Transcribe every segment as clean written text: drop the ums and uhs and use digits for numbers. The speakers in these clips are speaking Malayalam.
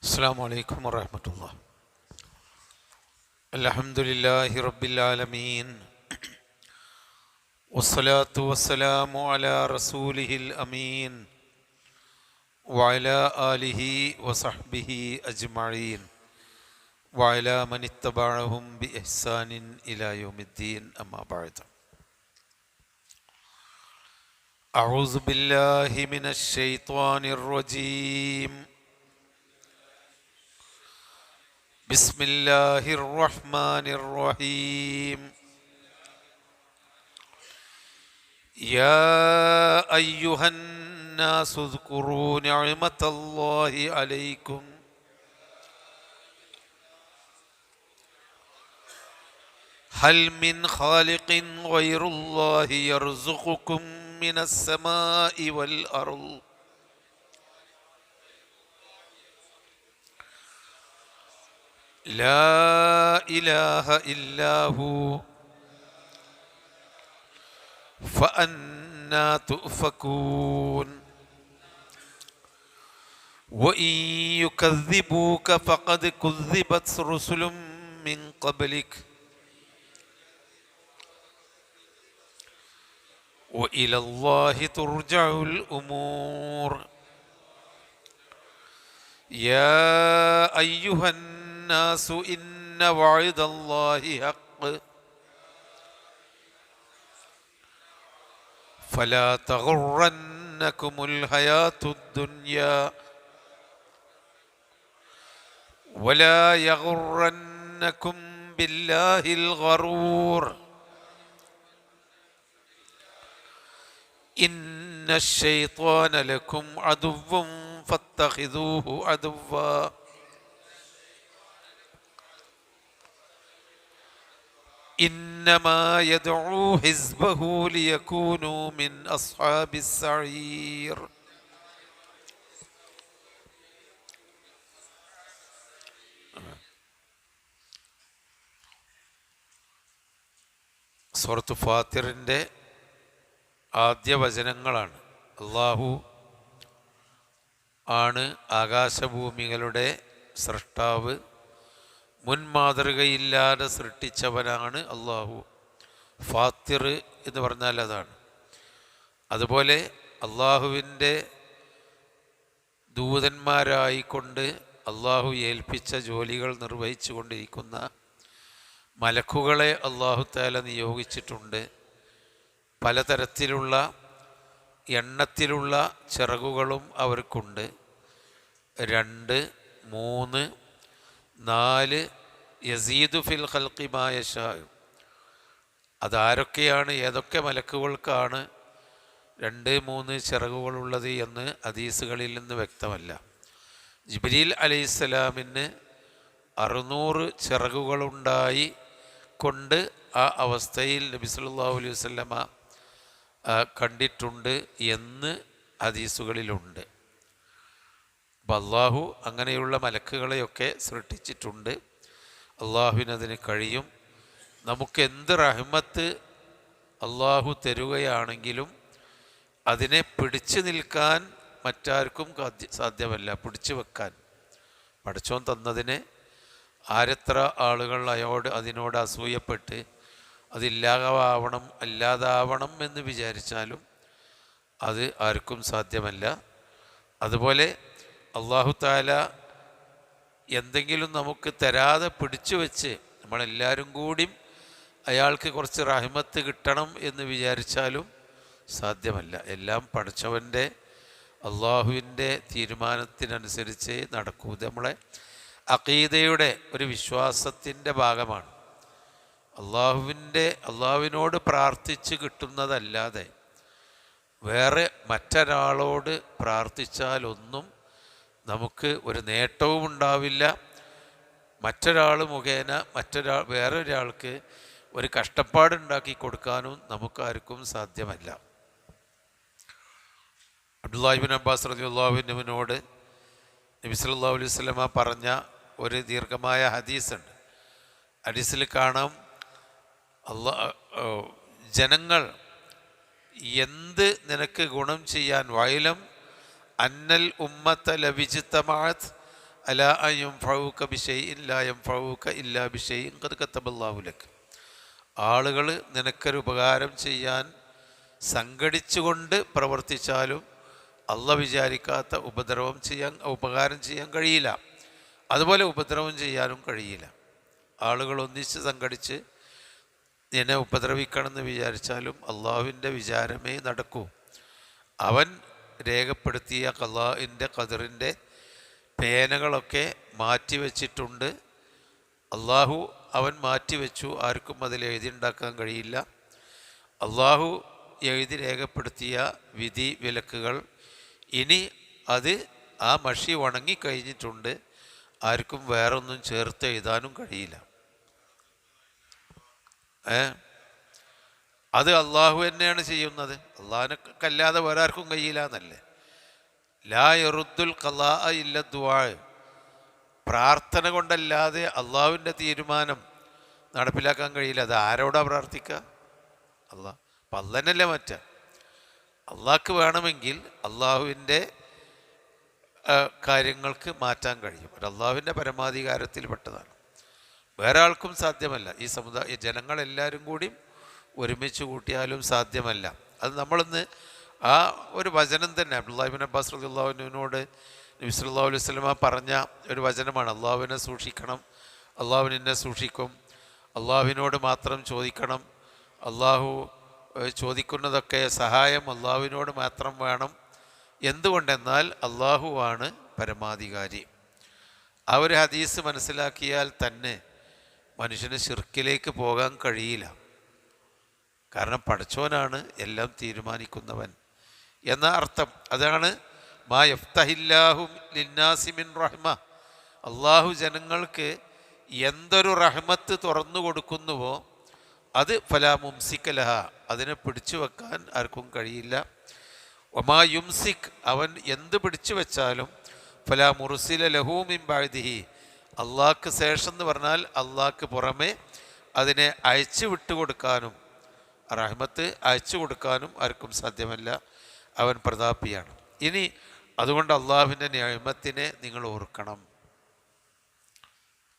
السلام عليكم ورحمة الله. الحمد لله رب العالمين والصلاة والسلام على رسوله الأمين وعلى آله وصحبه أجمعين وعلى من اتبعهم بإحسان إلى يوم الدين أما بعد. أعوذ بالله من الشيطان الرجيم. بسم الله الرحمن الرحيم. يا أيها الناس اذكروا نعمة الله عليكم هل من خالق غير الله يرزقكم من السماء والأرض لا إله إلا هو فأنى تؤفكون وإن يكذبوك فقد كذبت رسل من قبلك وإلى الله ترجع الأمور. يا أيها الناس إن وعد الله حق فلا تغرنكم الحياة الدنيا ولا يغرنكم بالله الغرور إن الشيطان لكم عدو فاتخذوه عدوا إنما يدعو حزبه ليكونوا من أصحاب السعير. സൂറത്ത് ഫാത്തിറിൻ്റെ ആദ്യ വചനങ്ങളാണ്. അല്ലാഹു ആണ് ആകാശഭൂമികളുടെ സൃഷ്ടാവ്, മുൻമാതൃകയില്ലാതെ സൃഷ്ടിച്ചവനാണ് അള്ളാഹു. ഫാത്തിർ എന്ന് പറഞ്ഞാൽ അതാണ്. അതുപോലെ അള്ളാഹുവിൻ്റെ ദൂതന്മാരായിക്കൊണ്ട് അള്ളാഹു ഏൽപ്പിച്ച ജോലികൾ നിർവഹിച്ചു കൊണ്ടിരിക്കുന്ന മലക്കുകളെ അള്ളാഹു തആല നിയോഗിച്ചിട്ടുണ്ട്. പലതരത്തിലുള്ള എണ്ണത്തിലുള്ള ചിറകുകളും അവർക്കുണ്ട്. 2, 3, 4 യസീദു ഫിൽ ഖൽഖി മാ യശാ. അതാരൊക്കെയാണ്, ഏതൊക്കെ മലക്കുകൾക്കാണ് 2, 3 ചിറകുകളുള്ളത് എന്ന് ഹദീസുകളിൽ നിന്ന് വ്യക്തമല്ല. ജിബ്രീൽ അലൈഹിസ്സലാമിന് 600 ചിറകുകളുണ്ടായി കൊണ്ട് ആ അവസ്ഥയിൽ നബി സല്ലല്ലാഹു അലൈഹി വസല്ലമ കണ്ടിട്ടുണ്ട് എന്ന് ഹദീസുകളിലുണ്ട്. അപ്പം അള്ളാഹു അങ്ങനെയുള്ള മലക്കുകളെയൊക്കെ സൃഷ്ടിച്ചിട്ടുണ്ട്. അള്ളാഹുവിനതിന് കഴിയും. നമുക്ക് എന്ത് റഹ്മത്ത് അള്ളാഹു തരുകയാണെങ്കിലും അതിനെ പിടിച്ചു നിൽക്കാൻ മറ്റാർക്കും സാധ്യമല്ല. പിടിച്ചു വെക്കാൻ പടച്ചോൻ തന്നതിനെ ആരെത്ര ആളുകൾ അതിനോട് അസൂയപ്പെട്ട് അല്ലാതാവണം എന്ന് വിചാരിച്ചാലും അത് ആർക്കും സാധ്യമല്ല. അതുപോലെ അല്ലാഹു തആല എന്തെങ്കിലും നമുക്ക് തരാതെ പിടിച്ചു വെച്ച് നമ്മളെല്ലാവരും കൂടി അയാൾക്ക് കുറച്ച് റഹ്മത്ത് കിട്ടണം എന്ന് വിചാരിച്ചാലും സാധ്യമല്ല. എല്ലാം പടച്ചവൻ്റെ അള്ളാഹുവിൻ്റെ തീരുമാനത്തിനനുസരിച്ച് നടക്കൂ. ഇത് നമ്മളെ അഖീദയുടെ ഒരു വിശ്വാസത്തിൻ്റെ ഭാഗമാണ്. അള്ളാഹുവിനോട് പ്രാർത്ഥിച്ച് കിട്ടുന്നതല്ലാതെ വേറെ മറ്റൊരാളോട് പ്രാർത്ഥിച്ചാലൊന്നും നമുക്ക് ഒരു നേട്ടവും ഉണ്ടാവില്ല. മറ്റൊരാൾ മുഖേന വേറൊരാൾക്ക് ഒരു കഷ്ടപ്പാടുണ്ടാക്കി കൊടുക്കാനും നമുക്കാർക്കും സാധ്യമല്ല. അബ്ദുല്ലാഹി ഇബ്നു അബ്ബാസ് റളിയല്ലാഹു അൻഹുവിനോട് നബി സല്ലല്ലാഹു അലൈഹി വസല്ലമ പറഞ്ഞ ഒരു ദീർഘമായ ഹദീസുണ്ട്. ഹദീസിൽ കാണാം, ജനങ്ങൾ എന്ത് നിനക്ക് ഗുണം ചെയ്യാൻ വയലം അന്നൽ ഉമ്മത്ത ലവിജിത്തമാഅത്ത് അലാ അൻ യൻഫഊക ബിശൈഇൻ ലാ യൻഫഊക ഇല്ലാ ബിശൈഇൻ ഖദ് കതബല്ലാഹു ലക്. ആളുകൾ നിനക്കൊരു ഉപകാരം ചെയ്യാൻ സംഘടിച്ചുകൊണ്ട് പ്രവർത്തിച്ചാലും അള്ളാഹ് വിചാരിക്കാത്ത ഉപകാരം ചെയ്യാൻ കഴിയില്ല. അതുപോലെ ഉപദ്രവം ചെയ്യാനും കഴിയില്ല. ആളുകൾ ഒന്നിച്ച് സംഘടിച്ച് എന്നെ ഉപദ്രവിക്കണമെന്ന് വിചാരിച്ചാലും അള്ളാഹുവിൻ്റെ വിചാരമേ നടക്കൂ. അവൻ രേഖപ്പെടുത്തിയ ഖളാഇൻ്റെ ഖദറിൻ്റെ പേനകളൊക്കെ മാറ്റിവെച്ചിട്ടുണ്ട്. അള്ളാഹു അവൻ മാറ്റിവെച്ചു. ആർക്കും അതിൽ എഴുതിയുണ്ടാക്കാൻ കഴിയില്ല. അള്ളാഹു എഴുതി രേഖപ്പെടുത്തിയ വിധി വിലക്കുകൾ ഇനി അത് ആ മഷി ഉണങ്ങിക്കഴിഞ്ഞിട്ടുണ്ട്. ആർക്കും വേറൊന്നും ചേർത്ത് എഴുതാനും കഴിയില്ല. അത് അള്ളാഹു തന്നെയാണ് ചെയ്യുന്നത്. അള്ളാഹിനല്ലാതെ വേറെ ആർക്കും കഴിയില്ല എന്നല്ലേ. ലാ യറുദ്ദുൽ ഖളാ ഇല്ല ദുആ. പ്രാർത്ഥന കൊണ്ടല്ലാതെ അള്ളാഹുവിൻ്റെ തീരുമാനം നടപ്പിലാക്കാൻ കഴിയില്ല. അത് ആരോടാ പ്രാർത്ഥിക്കുക? അള്ളാഹ്. അപ്പം അള്ളനല്ലേ മറ്റേ. അള്ളാഹ്ക്ക് വേണമെങ്കിൽ അള്ളാഹുവിൻ്റെ കാര്യങ്ങൾക്ക് മാറ്റാൻ കഴിയും. അത് അള്ളാഹുവിൻ്റെ പരമാധികാരത്തിൽപ്പെട്ടതാണ്. വേറെ ആൾക്കും സാധ്യമല്ല. ഈ ജനങ്ങളെല്ലാവരും കൂടി ഒരുമിച്ച് കൂട്ടിയാലും സാധ്യമല്ല. അത് നമ്മളൊന്ന് ആ ഒരു വചനം തന്നെ അബ്ദുല്ലാഹി ഇബ്നു അബ്ബാസ് റളിയല്ലാഹു അൻഹുവിനോട് നബി സല്ലല്ലാഹു അലൈഹി വസല്ലമ പറഞ്ഞ ഒരു വചനമാണ്. അള്ളാഹുവിനെ സൂക്ഷിക്കണം, അള്ളാഹു നിന്നെ സൂക്ഷിക്കും, അള്ളാഹുവിനോട് മാത്രം ചോദിക്കണം, അള്ളാഹു ചോദിക്കുന്നതൊക്കെ സഹായം അള്ളാഹുവിനോട് മാത്രം വേണം. എന്തുകൊണ്ടെന്നാൽ അള്ളാഹുവാണ് പരമാധികാരി. ആ ഒരു ഹദീസ് മനസ്സിലാക്കിയാൽ തന്നെ മനുഷ്യന് ശിർക്കിലേക്ക് പോകാൻ കഴിയില്ല. കാരണം പടച്ചോനാണ് എല്ലാം തീരുമാനിക്കുന്നവൻ എന്ന അർത്ഥം. അതാണ് മാ യഫ്തഹില്ലാഹു ലിന്നാസി മിൻ റഹ്മ. അള്ളാഹു ജനങ്ങൾക്ക് എന്തൊരു റഹ്മത്ത് തുറന്നു കൊടുക്കുന്നുവോ അത് ഫലാ മുംസിക ലഹ, അതിനെ പിടിച്ചു വെക്കാൻ ആർക്കും കഴിയില്ല. വമാ യുംസിക്, അവൻ എന്ത് പിടിച്ചു വെച്ചാലും ഫലാ മുർസില ലഹു മിൻ ബഅദിഹി, അള്ളാഹ്ക്ക് ശേഷം എന്ന് പറഞ്ഞാൽ അള്ളാഹ്ക്ക് പുറമെ അതിനെ അയച്ചു വിട്ടുകൊടുക്കാനും റഹ്മത്ത് അയച്ചു കൊടുക്കാനും ആർക്കും സാധ്യമല്ല. അവൻ പ്രതാപിയാണ്. ഇനി അതുകൊണ്ട് അള്ളാഹുവിൻ്റെ നിഅമത്തിനെ നിങ്ങൾ ഓർക്കണം.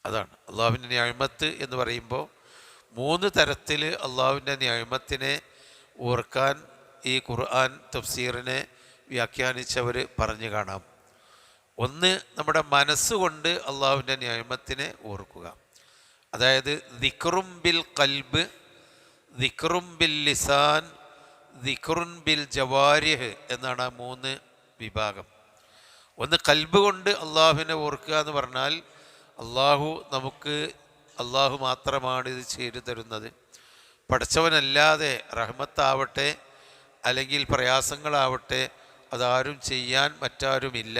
അതാണ് അള്ളാഹുവിൻ്റെ നിഅമത്ത് എന്ന് പറയുമ്പോൾ 3 തരത്തിൽ അള്ളാഹുവിൻ്റെ നിഅമത്തിനെ ഓർക്കാൻ ഈ ഖുർആൻ തഫ്സീറിനെ വ്യാഖ്യാനിച്ചവർ പറഞ്ഞു കാണാം. ഒന്ന്, നമ്മുടെ മനസ്സുകൊണ്ട് അള്ളാഹുവിൻ്റെ നിഅമത്തിനെ ഓർക്കുക. അതായത് ദിക്റും ബിൽ ഖൽബ്, ദിക്റും ബിൽ ലിസാൻ, ദിക്റുൻ ബിൽ ജവാരിഹ് എന്നാണ് ആ 3 വിഭാഗം. ഒന്ന് കൽബ് കൊണ്ട് അള്ളാഹുവിനെ ഓർക്കുക എന്ന് പറഞ്ഞാൽ അള്ളാഹു മാത്രമാണ് ഇത് ചെയ്തു തരുന്നത്. പഠിച്ചവനല്ലാതെ റഹ്മത്താവട്ടെ അല്ലെങ്കിൽ പ്രയാസങ്ങളാവട്ടെ അതാരും ചെയ്യാൻ മറ്റാരുമില്ല.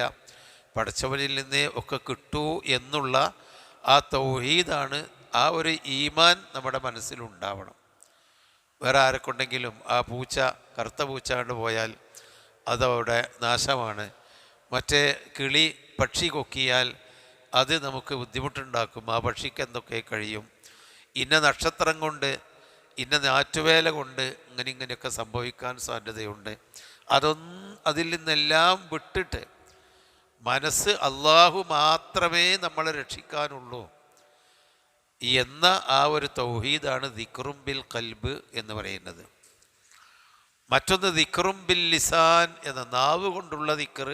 പഠിച്ചവനിൽ നിന്നേ ഒക്കെ കിട്ടൂ എന്നുള്ള ആ തൗഹീദാണ്. ആ ഒരു ഈമാൻ നമ്മുടെ മനസ്സിലുണ്ടാവണം. വേറെ ആരെക്കൊണ്ടെങ്കിലും ആ കറുത്ത പൂച്ച കണ്ടു പോയാൽ അതവിടെ നാശമാണ്. മറ്റേ കിളി പക്ഷി കൊക്കിയാൽ അത് നമുക്ക് ബുദ്ധിമുട്ടുണ്ടാക്കും. ആ പക്ഷിക്ക് എന്തൊക്കെ കഴിയും, ഇന്ന നക്ഷത്രം കൊണ്ട്, ഇന്ന ഞാറ്റുവേല കൊണ്ട് ഇങ്ങനെയൊക്കെ സംഭവിക്കാൻ സാധ്യതയുണ്ട്. അതിൽ നിന്നെല്ലാം വിട്ടിട്ട് മനസ്സ് അള്ളാഹു മാത്രമേ നമ്മളെ രക്ഷിക്കാനുള്ളൂ എന്ന ആ ഒരു തൗഹീദാണ് ദിക്റും ബിൽ ഖൽബ് എന്ന് പറയുന്നത്. മറ്റൊന്ന് ദിക്റും ബിൽ ലിസാൻ എന്ന നാവ് കൊണ്ടുള്ള ദിക്ർ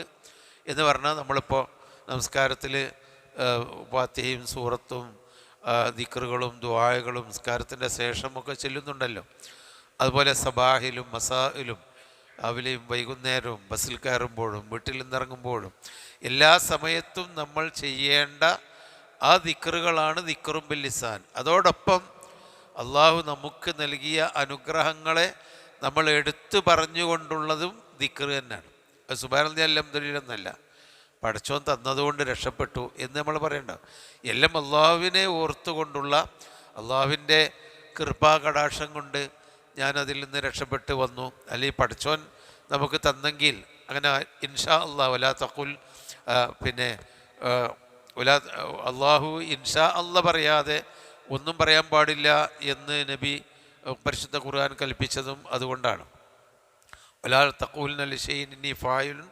എന്ന് പറഞ്ഞാൽ നമ്മളിപ്പോൾ നമസ്കാരത്തിൽ ഫാത്തിഹയും സൂറത്തും ദിക്റുകളും ദുആകളും നമസ്കാരത്തിൻ്റെ ശേഷമൊക്കെ ചെല്ലുന്നുണ്ടല്ലോ. അതുപോലെ സബാഹിലും മസായിലും രാവിലെയും വൈകുന്നേരവും ബസ്സിൽ കയറുമ്പോഴും വീട്ടിൽ നിന്നിറങ്ങുമ്പോഴും എല്ലാ സമയത്തും നമ്മൾ ചെയ്യേണ്ട ആ ദിക്റുകളാണ് ദിക്റും ബിൽ ലിസാൻ. അതോടൊപ്പം അള്ളാഹു നമുക്ക് നൽകിയ അനുഗ്രഹങ്ങളെ നമ്മൾ എടുത്തു പറഞ്ഞുകൊണ്ടുള്ളതും ദിക്ർ തന്നെയാണ്. അത് സുബ്ഹാനല്ലാഹി അൽഹംദുലില്ലാഹ് എന്നല്ല, പടച്ചോൻ തന്നതുകൊണ്ട് രക്ഷപ്പെട്ടു എന്ന് നമ്മൾ പറയണ്ട. എല്ലാം അള്ളാഹുവിനെ ഓർത്തുകൊണ്ടുള്ള അള്ളാഹുവിൻ്റെ കൃപാകടാക്ഷം കൊണ്ട് ഞാനതിൽ നിന്ന് രക്ഷപ്പെട്ട് വന്നു, അല്ലെങ്കിൽ പടച്ചോൻ നമുക്ക് തന്നെങ്കിൽ അങ്ങനെ ഇൻഷാ അള്ളാഹ് വലാ തഖുൽ അള്ളാഹു ഇൻഷാ അള്ളാഹ് പറയാതെ ഒന്നും പറയാൻ പാടില്ല എന്ന് നബി പരിശുദ്ധ ഖുർആൻ കൽപ്പിച്ചതും അതുകൊണ്ടാണ്. വലാ തഖൂലന ലിശൈഇൻ ഇന്നി ഫായിലുൻ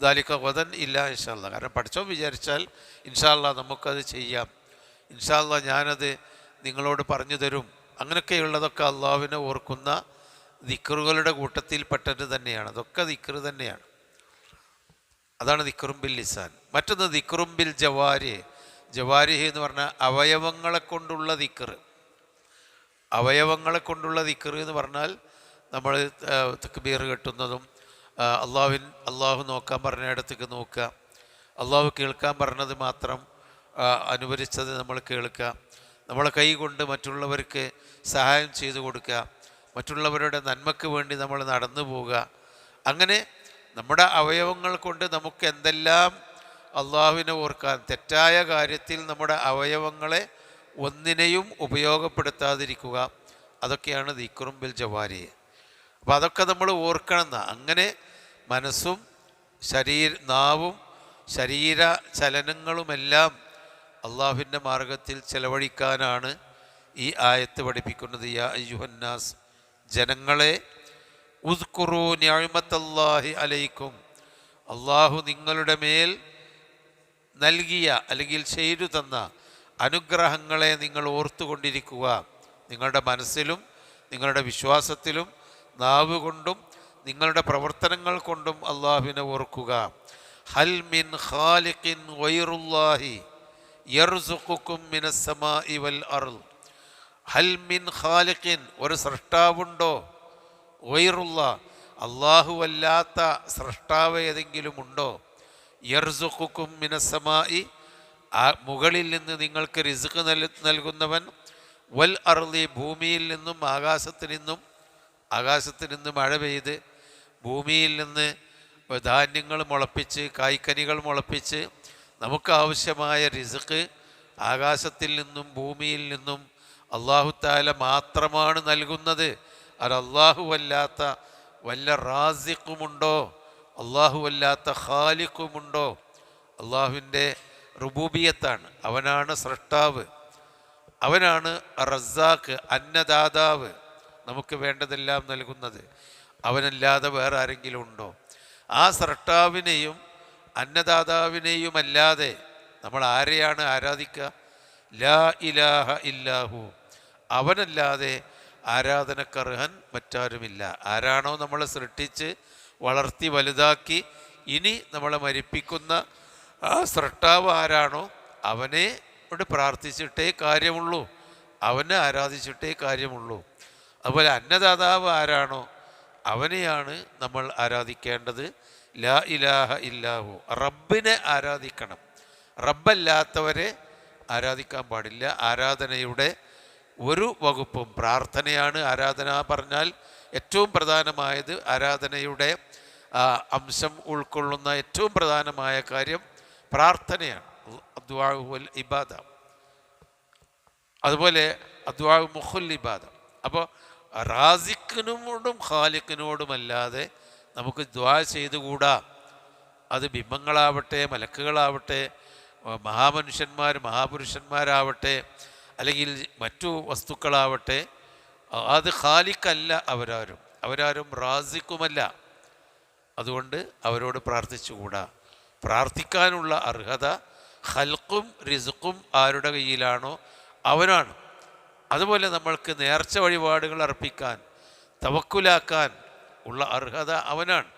ദാലിക ഗദൻ ഇല്ല ഇൻഷാ അല്ലാഹ്. കാരണം പഠിച്ചോൻ വിചാരിച്ചാൽ ഇൻഷാ അല്ലാഹ് നമുക്കത് ചെയ്യാം. ഇൻഷാ അല്ലാഹ് ഞാനത് നിങ്ങളോട് പറഞ്ഞു തരും. അങ്ങനെയൊക്കെയുള്ളതൊക്കെ അള്ളാഹുവിനെ ഓർക്കുന്ന ദിക്റുകളുടെ കൂട്ടത്തിൽ പെട്ടത് തന്നെയാണ്. അതൊക്കെ ദിക്റ് തന്നെയാണ്. അതാണ് ദിക്റും ബിൽ ലിസാൻ. മറ്റൊന്ന് ദിക്റും ബിൽ ജവാരി. ജവാരിഹ് എന്ന് പറഞ്ഞാൽ അവയവങ്ങളെ കൊണ്ടുള്ള ദിക്റ്. അവയവങ്ങളെ കൊണ്ടുള്ള ദിക്റ് എന്ന് പറഞ്ഞാൽ നമ്മൾ തക്ബീർ കെട്ടുന്നതും അള്ളാഹു നോക്കാൻ പറഞ്ഞ ഇടത്തേക്ക് നോക്കുക, അള്ളാഹു കേൾക്കാൻ പറഞ്ഞത് മാത്രം അനുവദിച്ചത് നമ്മൾ കേൾക്കുക, നമ്മളെ കൈ കൊണ്ട് മറ്റുള്ളവർക്ക് സഹായം ചെയ്തു കൊടുക്കുക, മറ്റുള്ളവരുടെ നന്മയ്ക്ക് വേണ്ടി നമ്മൾ നടന്നു പോവുക. അങ്ങനെ നമ്മുടെ അവയവങ്ങൾ കൊണ്ട് നമുക്ക് എന്തെല്ലാം അള്ളാഹുവിനെ ഓർക്കാൻ, തെറ്റായ കാര്യത്തിൽ നമ്മുടെ അവയവങ്ങളെ ഒന്നിനെയും ഉപയോഗപ്പെടുത്താതിരിക്കുക, അതൊക്കെയാണ് ദിക്റും ബിൽ ജവാരി. അപ്പോൾ അതൊക്കെ നമ്മൾ ഓർക്കണം. അങ്ങനെ മനസ്സും നാവും ശരീര ചലനങ്ങളുമെല്ലാം അള്ളാഹുവിൻ്റെ മാർഗത്തിൽ ചെലവഴിക്കാനാണ് ഈ ആയത്ത് പഠിപ്പിക്കുന്നത്. യാ അയ്യുഹന്നാസ്, ജനങ്ങളെ, ഉസ്കുറൂ നിഅമത്തല്ലാഹി അലൈക്കും, അള്ളാഹു നിങ്ങളുടെ മേൽ നൽകിയ അല്ലെങ്കിൽ ചെയ്തു തന്ന അനുഗ്രഹങ്ങളെ നിങ്ങൾ ഓർത്തുകൊണ്ടിരിക്കുക. നിങ്ങളുടെ മനസ്സിലും നിങ്ങളുടെ വിശ്വാസത്തിലും നാവ് കൊണ്ടും നിങ്ങളുടെ പ്രവർത്തനങ്ങൾ കൊണ്ടും അള്ളാഹുവിനെ ഓർക്കുക. ഹൽ മിൻ ഖാലിഖിൻ ഗൈറുല്ലാഹി യർസുഖുക്കും മിനസ് സമാഇ വൽ അർള്. ഹൽ മിൻ ഖാലിഖിൻ, ഒരു സൃഷ്ടാവുണ്ടോ, ഗൈറുല്ലാഹ്, അല്ലാഹുവല്ലാത്ത സൃഷ്ടാവ് ഏതെങ്കിലും ഉണ്ടോ, യർസുഖുക്കും മിനസ് സമാഇ, മുകളിൽ നിന്ന് നിങ്ങൾക്ക് റിസ്ക് നൽകുന്നവൻ, വൽ അർളി, ഭൂമിയിൽ നിന്നും ആകാശത്ത് നിന്ന് മഴ പെയ്ത് ഭൂമിയിൽ നിന്ന് ധാന്യങ്ങൾ മുളപ്പിച്ച് കായ്ക്കനികൾ മുളപ്പിച്ച് നമുക്ക് ആവശ്യമായ റിസ്ക് ആകാശത്തിൽ നിന്നും ഭൂമിയിൽ നിന്നും അല്ലാഹു തആല മാത്രമാണ് നൽകുന്നത്. അത് അല്ലാഹുവല്ലാത്ത വല്ല റാസിഖുമുണ്ടോ, അല്ലാഹുവല്ലാത്ത ഖാലിഖുമുണ്ടോ? അള്ളാഹുവിൻ്റെ റുബൂബിയത്താണ്. അവനാണ് സൃഷ്ടാവ്, അവനാണ് റസാഖ്, അന്നദാതാവ്, നമുക്ക് വേണ്ടതെല്ലാം നൽകുന്നത്. അവനല്ലാതെ വേറെ ആരെങ്കിലും ഉണ്ടോ? ആ സൃഷ്ടാവിനെയും അന്നദാതാവിനെയും അല്ലാതെ നമ്മൾ ആരെയാണ് ആരാധിക്കുക? ലാ ഇലാഹ ഇല്ലാഹു, അവനല്ലാതെ ആരാധനക്കർഹൻ മറ്റാരുമില്ല. ആരാണോ നമ്മളെ സൃഷ്ടിച്ച് വളർത്തി വലുതാക്കി ഇനി നമ്മളെ മരിപ്പിക്കുന്ന ആ സൃഷ്ടാവ് ആരാണോ അവനെ കൊണ്ട് പ്രാർത്ഥിച്ചിട്ടേ കാര്യമുള്ളൂ, അവനെ ആരാധിച്ചിട്ടേ കാര്യമുള്ളൂ. അതുപോലെ അന്നദാതാവ് ആരാണോ അവനെയാണ് നമ്മൾ ആരാധിക്കേണ്ടത്. ലാ ഇലാഹ ഇല്ലാഹു, റബ്ബിനെ ആരാധിക്കണം. റബ്ബല്ലാത്തവരെ ആരാധിക്കാൻ പാടില്ല. ആരാധനയുടെ ഒരു വകുപ്പും, പ്രാർത്ഥനയാണ് ആരാധന പറഞ്ഞാൽ ഏറ്റവും പ്രധാനമായത്. ആരാധനയുടെ അംശം ഉൾക്കൊള്ളുന്ന ഏറ്റവും പ്രധാനമായ കാര്യം പ്രാർത്ഥനയാണ്. അദ്വാഉ വൽ ഇബാദ, അതുപോലെ അദ്വാഉ മുഖുൽ ഇബാദ. അപ്പോൾ റാസിഖിനോടും ഖാലിഖിനോടുമല്ലാതെ നമുക്ക് ദുആ ചെയ്തുകൂടാ. അത് ബിംബങ്ങളാവട്ടെ, മലക്കുകളാവട്ടെ, മഹാപുരുഷന്മാരാവട്ടെ, അല്ലെങ്കിൽ മറ്റു വസ്തുക്കളാവട്ടെ, അത് ഖാലിഖല്ല. അവരാരും റാസിഖുമല്ല. അതുകൊണ്ട് അവരോട് പ്രാർത്ഥിച്ചുകൂടാ. പ്രാർത്ഥിക്കാനുള്ള അർഹത ഖൽഖും റിസ്ഖും ആരുടെ കയ്യിലാണോ അവനാണ്. അതുപോലെ നമ്മൾക്ക് നേർച്ച വഴിപാടുകൾ അർപ്പിക്കാൻ, തവക്കുലാക്കാൻ ഉള്ള അർഹത അവനാണ്.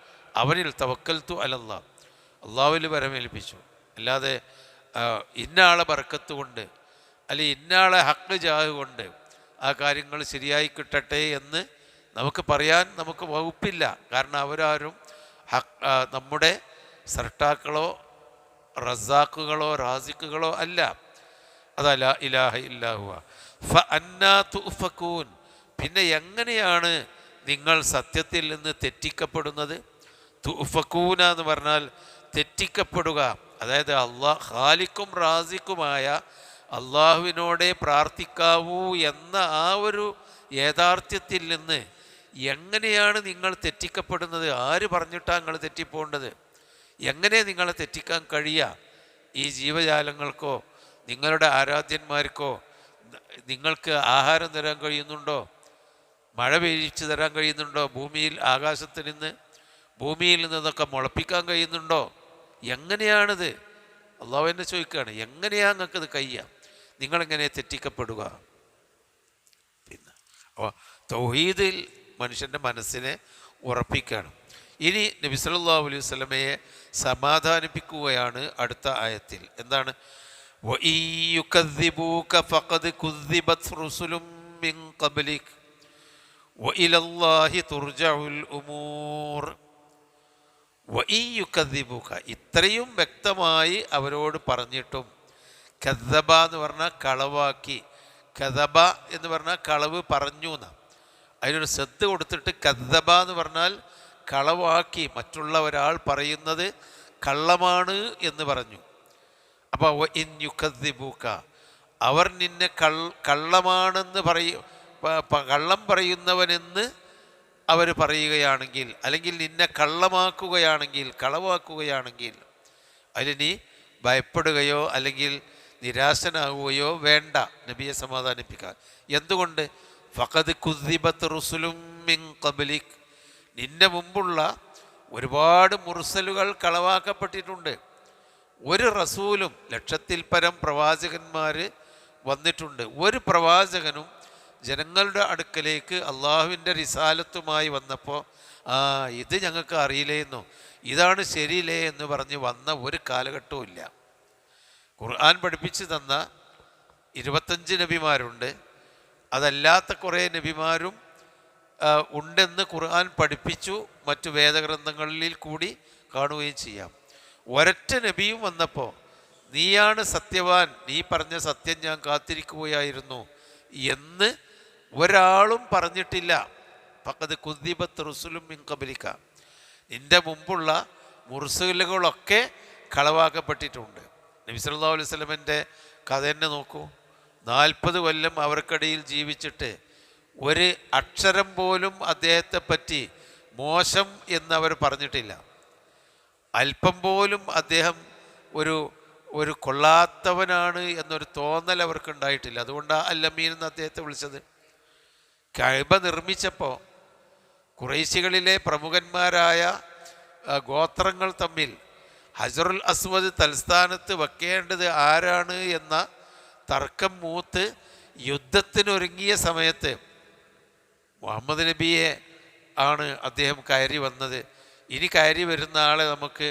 അവനിൽ തവക്കൽത്തു അലല്ലാഹ്, അള്ളാഹുവിൽ വരമേൽപ്പിച്ചു. അല്ലാതെ ഇന്നയാളെ ബർക്കത്ത് കൊണ്ട് അല്ലെങ്കിൽ ഇന്നയാളെ ഹക്ക് ജാഹ് കൊണ്ട് ആ കാര്യങ്ങൾ ശരിയായി കിട്ടട്ടെ എന്ന് നമുക്ക് പറയാൻ നമുക്ക് വകുപ്പില്ല. കാരണം അവരാരും നമ്മുടെ സൃഷ്ടാക്കളോ റസാഖുകളോ റാസിഖുകളോ അല്ല. അതല്ല ഇലാഹ ഇല്ലാഹുവ ഫഅന്നാ തുഫകൂൻ. പിന്നെ എങ്ങനെയാണ് നിങ്ങൾ സത്യത്തിൽ നിന്ന് തെറ്റിക്കപ്പെടുന്നത്? തുഫകൂന എന്ന് പറഞ്ഞാൽ തെറ്റിക്കപ്പെടുക. അതായത് ഖാലിഖും റാസിഖുമായ അള്ളാഹുവിനോടെ പ്രാർത്ഥിക്കാവൂ എന്ന ആ ഒരു യാഥാർത്ഥ്യത്തിൽ നിന്ന് എങ്ങനെയാണ് നിങ്ങൾ തെറ്റിക്കപ്പെടുന്നത്? ആര് പറഞ്ഞിട്ടാണ് നിങ്ങൾ തെറ്റിപ്പോണ്ടത്? എങ്ങനെ നിങ്ങളെ തെറ്റിക്കാൻ കഴിയുക? ഈ ജീവജാലങ്ങൾക്കോ നിങ്ങളുടെ ആരാധ്യന്മാർക്കോ നിങ്ങൾക്ക് ആഹാരം തരാൻ കഴിയുന്നുണ്ടോ? മഴ പെയ്യിച്ചു തരാൻ കഴിയുന്നുണ്ടോ? ഭൂമിയിൽ ആകാശത്ത് നിന്ന് ഭൂമിയിൽ നിന്നൊക്കെ മുളപ്പിക്കാൻ കഴിയുന്നുണ്ടോ? എങ്ങനെയാണിത്? അള്ളാഹു എന്നെ ചോദിക്കുകയാണ്, എങ്ങനെയാ നിങ്ങൾക്കിത് കഴിയുക? നിങ്ങളെങ്ങനെ തെറ്റിക്കപ്പെടുക? പിന്നെ അപ്പോൾ തൗഹീദിൽ മനുഷ്യൻ്റെ മനസ്സിനെ ഉറപ്പിക്കുകയാണ്. ഇനി നബി സല്ലല്ലാഹു അലൈഹി വസല്ലമയെ സമാധാനിപ്പിക്കുകയാണ് അടുത്ത ആയത്തിൽ. എന്താണ്? വഇയുകദ്ദിബൂക ഫഖദ് കുദ്ദിബത് റുസുലും മിൻ ഖബ്ലിക് വഇലല്ലാഹി തുർജഉൽ ഉമൂർ. വഇയുകദ്ദിബൂക, ഇത്രയും വ്യക്തമായി അവരോട് പറഞ്ഞിട്ടും, കദ്ദബ എന്ന് പറഞ്ഞാൽ കളവാക്കി, കദബ എന്ന് പറഞ്ഞാൽ കളവ് പറഞ്ഞു എന്നാ. അതിനൊരു ശ്രദ്ധ കൊടുത്തിട്ട് കദ്ദബ എന്ന് പറഞ്ഞാൽ കളവാക്കി, മറ്റുള്ള ഒരാൾ പറയുന്നത് കള്ളമാണ് എന്ന് പറഞ്ഞു. അപ്പോൾ ഇൻ യുകദ്ദിബൂക, അവർ നിന്നെ കള്ളമാണെന്ന് കള്ളം പറയുന്നവനെന്ന് അവർ പറയുകയാണെങ്കിൽ, അല്ലെങ്കിൽ നിന്നെ കള്ളമാക്കുകയാണെങ്കിൽ, കളവാക്കുകയാണെങ്കിൽ, അതിൽ നീ ഭയപ്പെടുകയോ അല്ലെങ്കിൽ നിരാശനാകുകയോ വേണ്ട. നബിയെ സമാധാനിപ്പിക്കാൻ. എന്തുകൊണ്ട്? ഫഖദ് കുദ്ദിബത് റുസുലും മിൻ ഖബ്ലിക്, നിന്റെ മുമ്പുള്ള ഒരുപാട് മുർസലുകൾ കളവാക്കപ്പെട്ടിട്ടുണ്ട്. ഒരു റസൂലും, ലക്ഷത്തിൽ പരം പ്രവാചകന്മാർ വന്നിട്ടുണ്ട്. ഒരു പ്രവാചകനും ജനങ്ങളുടെ അടുക്കലേക്ക് അള്ളാഹുവിൻ്റെ റിസാലത്തുമായി വന്നപ്പോൾ ഇത് ഞങ്ങൾക്ക് അറിയില്ലേന്നോ, ഇതാണ് ശരിയില്ലേ എന്ന് പറഞ്ഞ് വന്ന ഒരു കാലഘട്ടവും ഇല്ല. ഖുർആൻ പഠിപ്പിച്ചു തന്ന 25 നബിമാരുണ്ട്. അതല്ലാത്ത കുറേ നബിമാരും ഉണ്ടെന്ന് ഖുർആൻ പഠിപ്പിച്ചു, മറ്റു വേദഗ്രന്ഥങ്ങളിൽ കൂടി കാണുകയും ചെയ്യാം. ഒരൊറ്റ നബിയും വന്നപ്പോൾ നീയാണ് സത്യവാൻ, നീ പറഞ്ഞ സത്യം ഞാൻ കാത്തിരിക്കുകയായിരുന്നു എന്ന് ഒരാളും പറഞ്ഞിട്ടില്ല. ഫഖദ് കുദ്ദിബത് റുസുലും മിൻ ഖബ്ലിക, നിന്റെ മുമ്പുള്ള മുർസലുകളൊക്കെ കളവാക്കപ്പെട്ടിട്ടുണ്ട്. നബി സല്ലല്ലാഹു അലൈഹി വസല്ലമൻ്റെ കഥ തന്നെ നോക്കൂ. 40 കൊല്ലം അവർക്കിടയിൽ ജീവിച്ചിട്ട് ഒരു അക്ഷരം പോലും അദ്ദേഹത്തെ പറ്റി മോശം എന്നവർ പറഞ്ഞിട്ടില്ല. അല്പം പോലും അദ്ദേഹം ഒരു കൊള്ളാത്തവനാണ് എന്നൊരു തോന്നൽ അവർക്കുണ്ടായിട്ടില്ല. അതുകൊണ്ടാണ് അൽ-അമീൻ എന്ന് അദ്ദേഹത്തെ വിളിച്ചത്. കഅബ നിർമ്മിച്ചപ്പോൾ ഖുറൈശികളിലെ പ്രമുഖന്മാരായ ഗോത്രങ്ങൾ തമ്മിൽ ഹജറുൽ അസ്വദ് തൽസ്ഥാനത്ത് വെക്കേണ്ടത് ആരാണ് എന്ന തർക്കം മൂത്ത് യുദ്ധത്തിനൊരുങ്ങിയ സമയത്ത് മുഹമ്മദ് നബിയെ ആണ് അദ്ദേഹം കയറി വന്നത്. ഇനി കയറി വരുന്ന ആളെ നമുക്ക്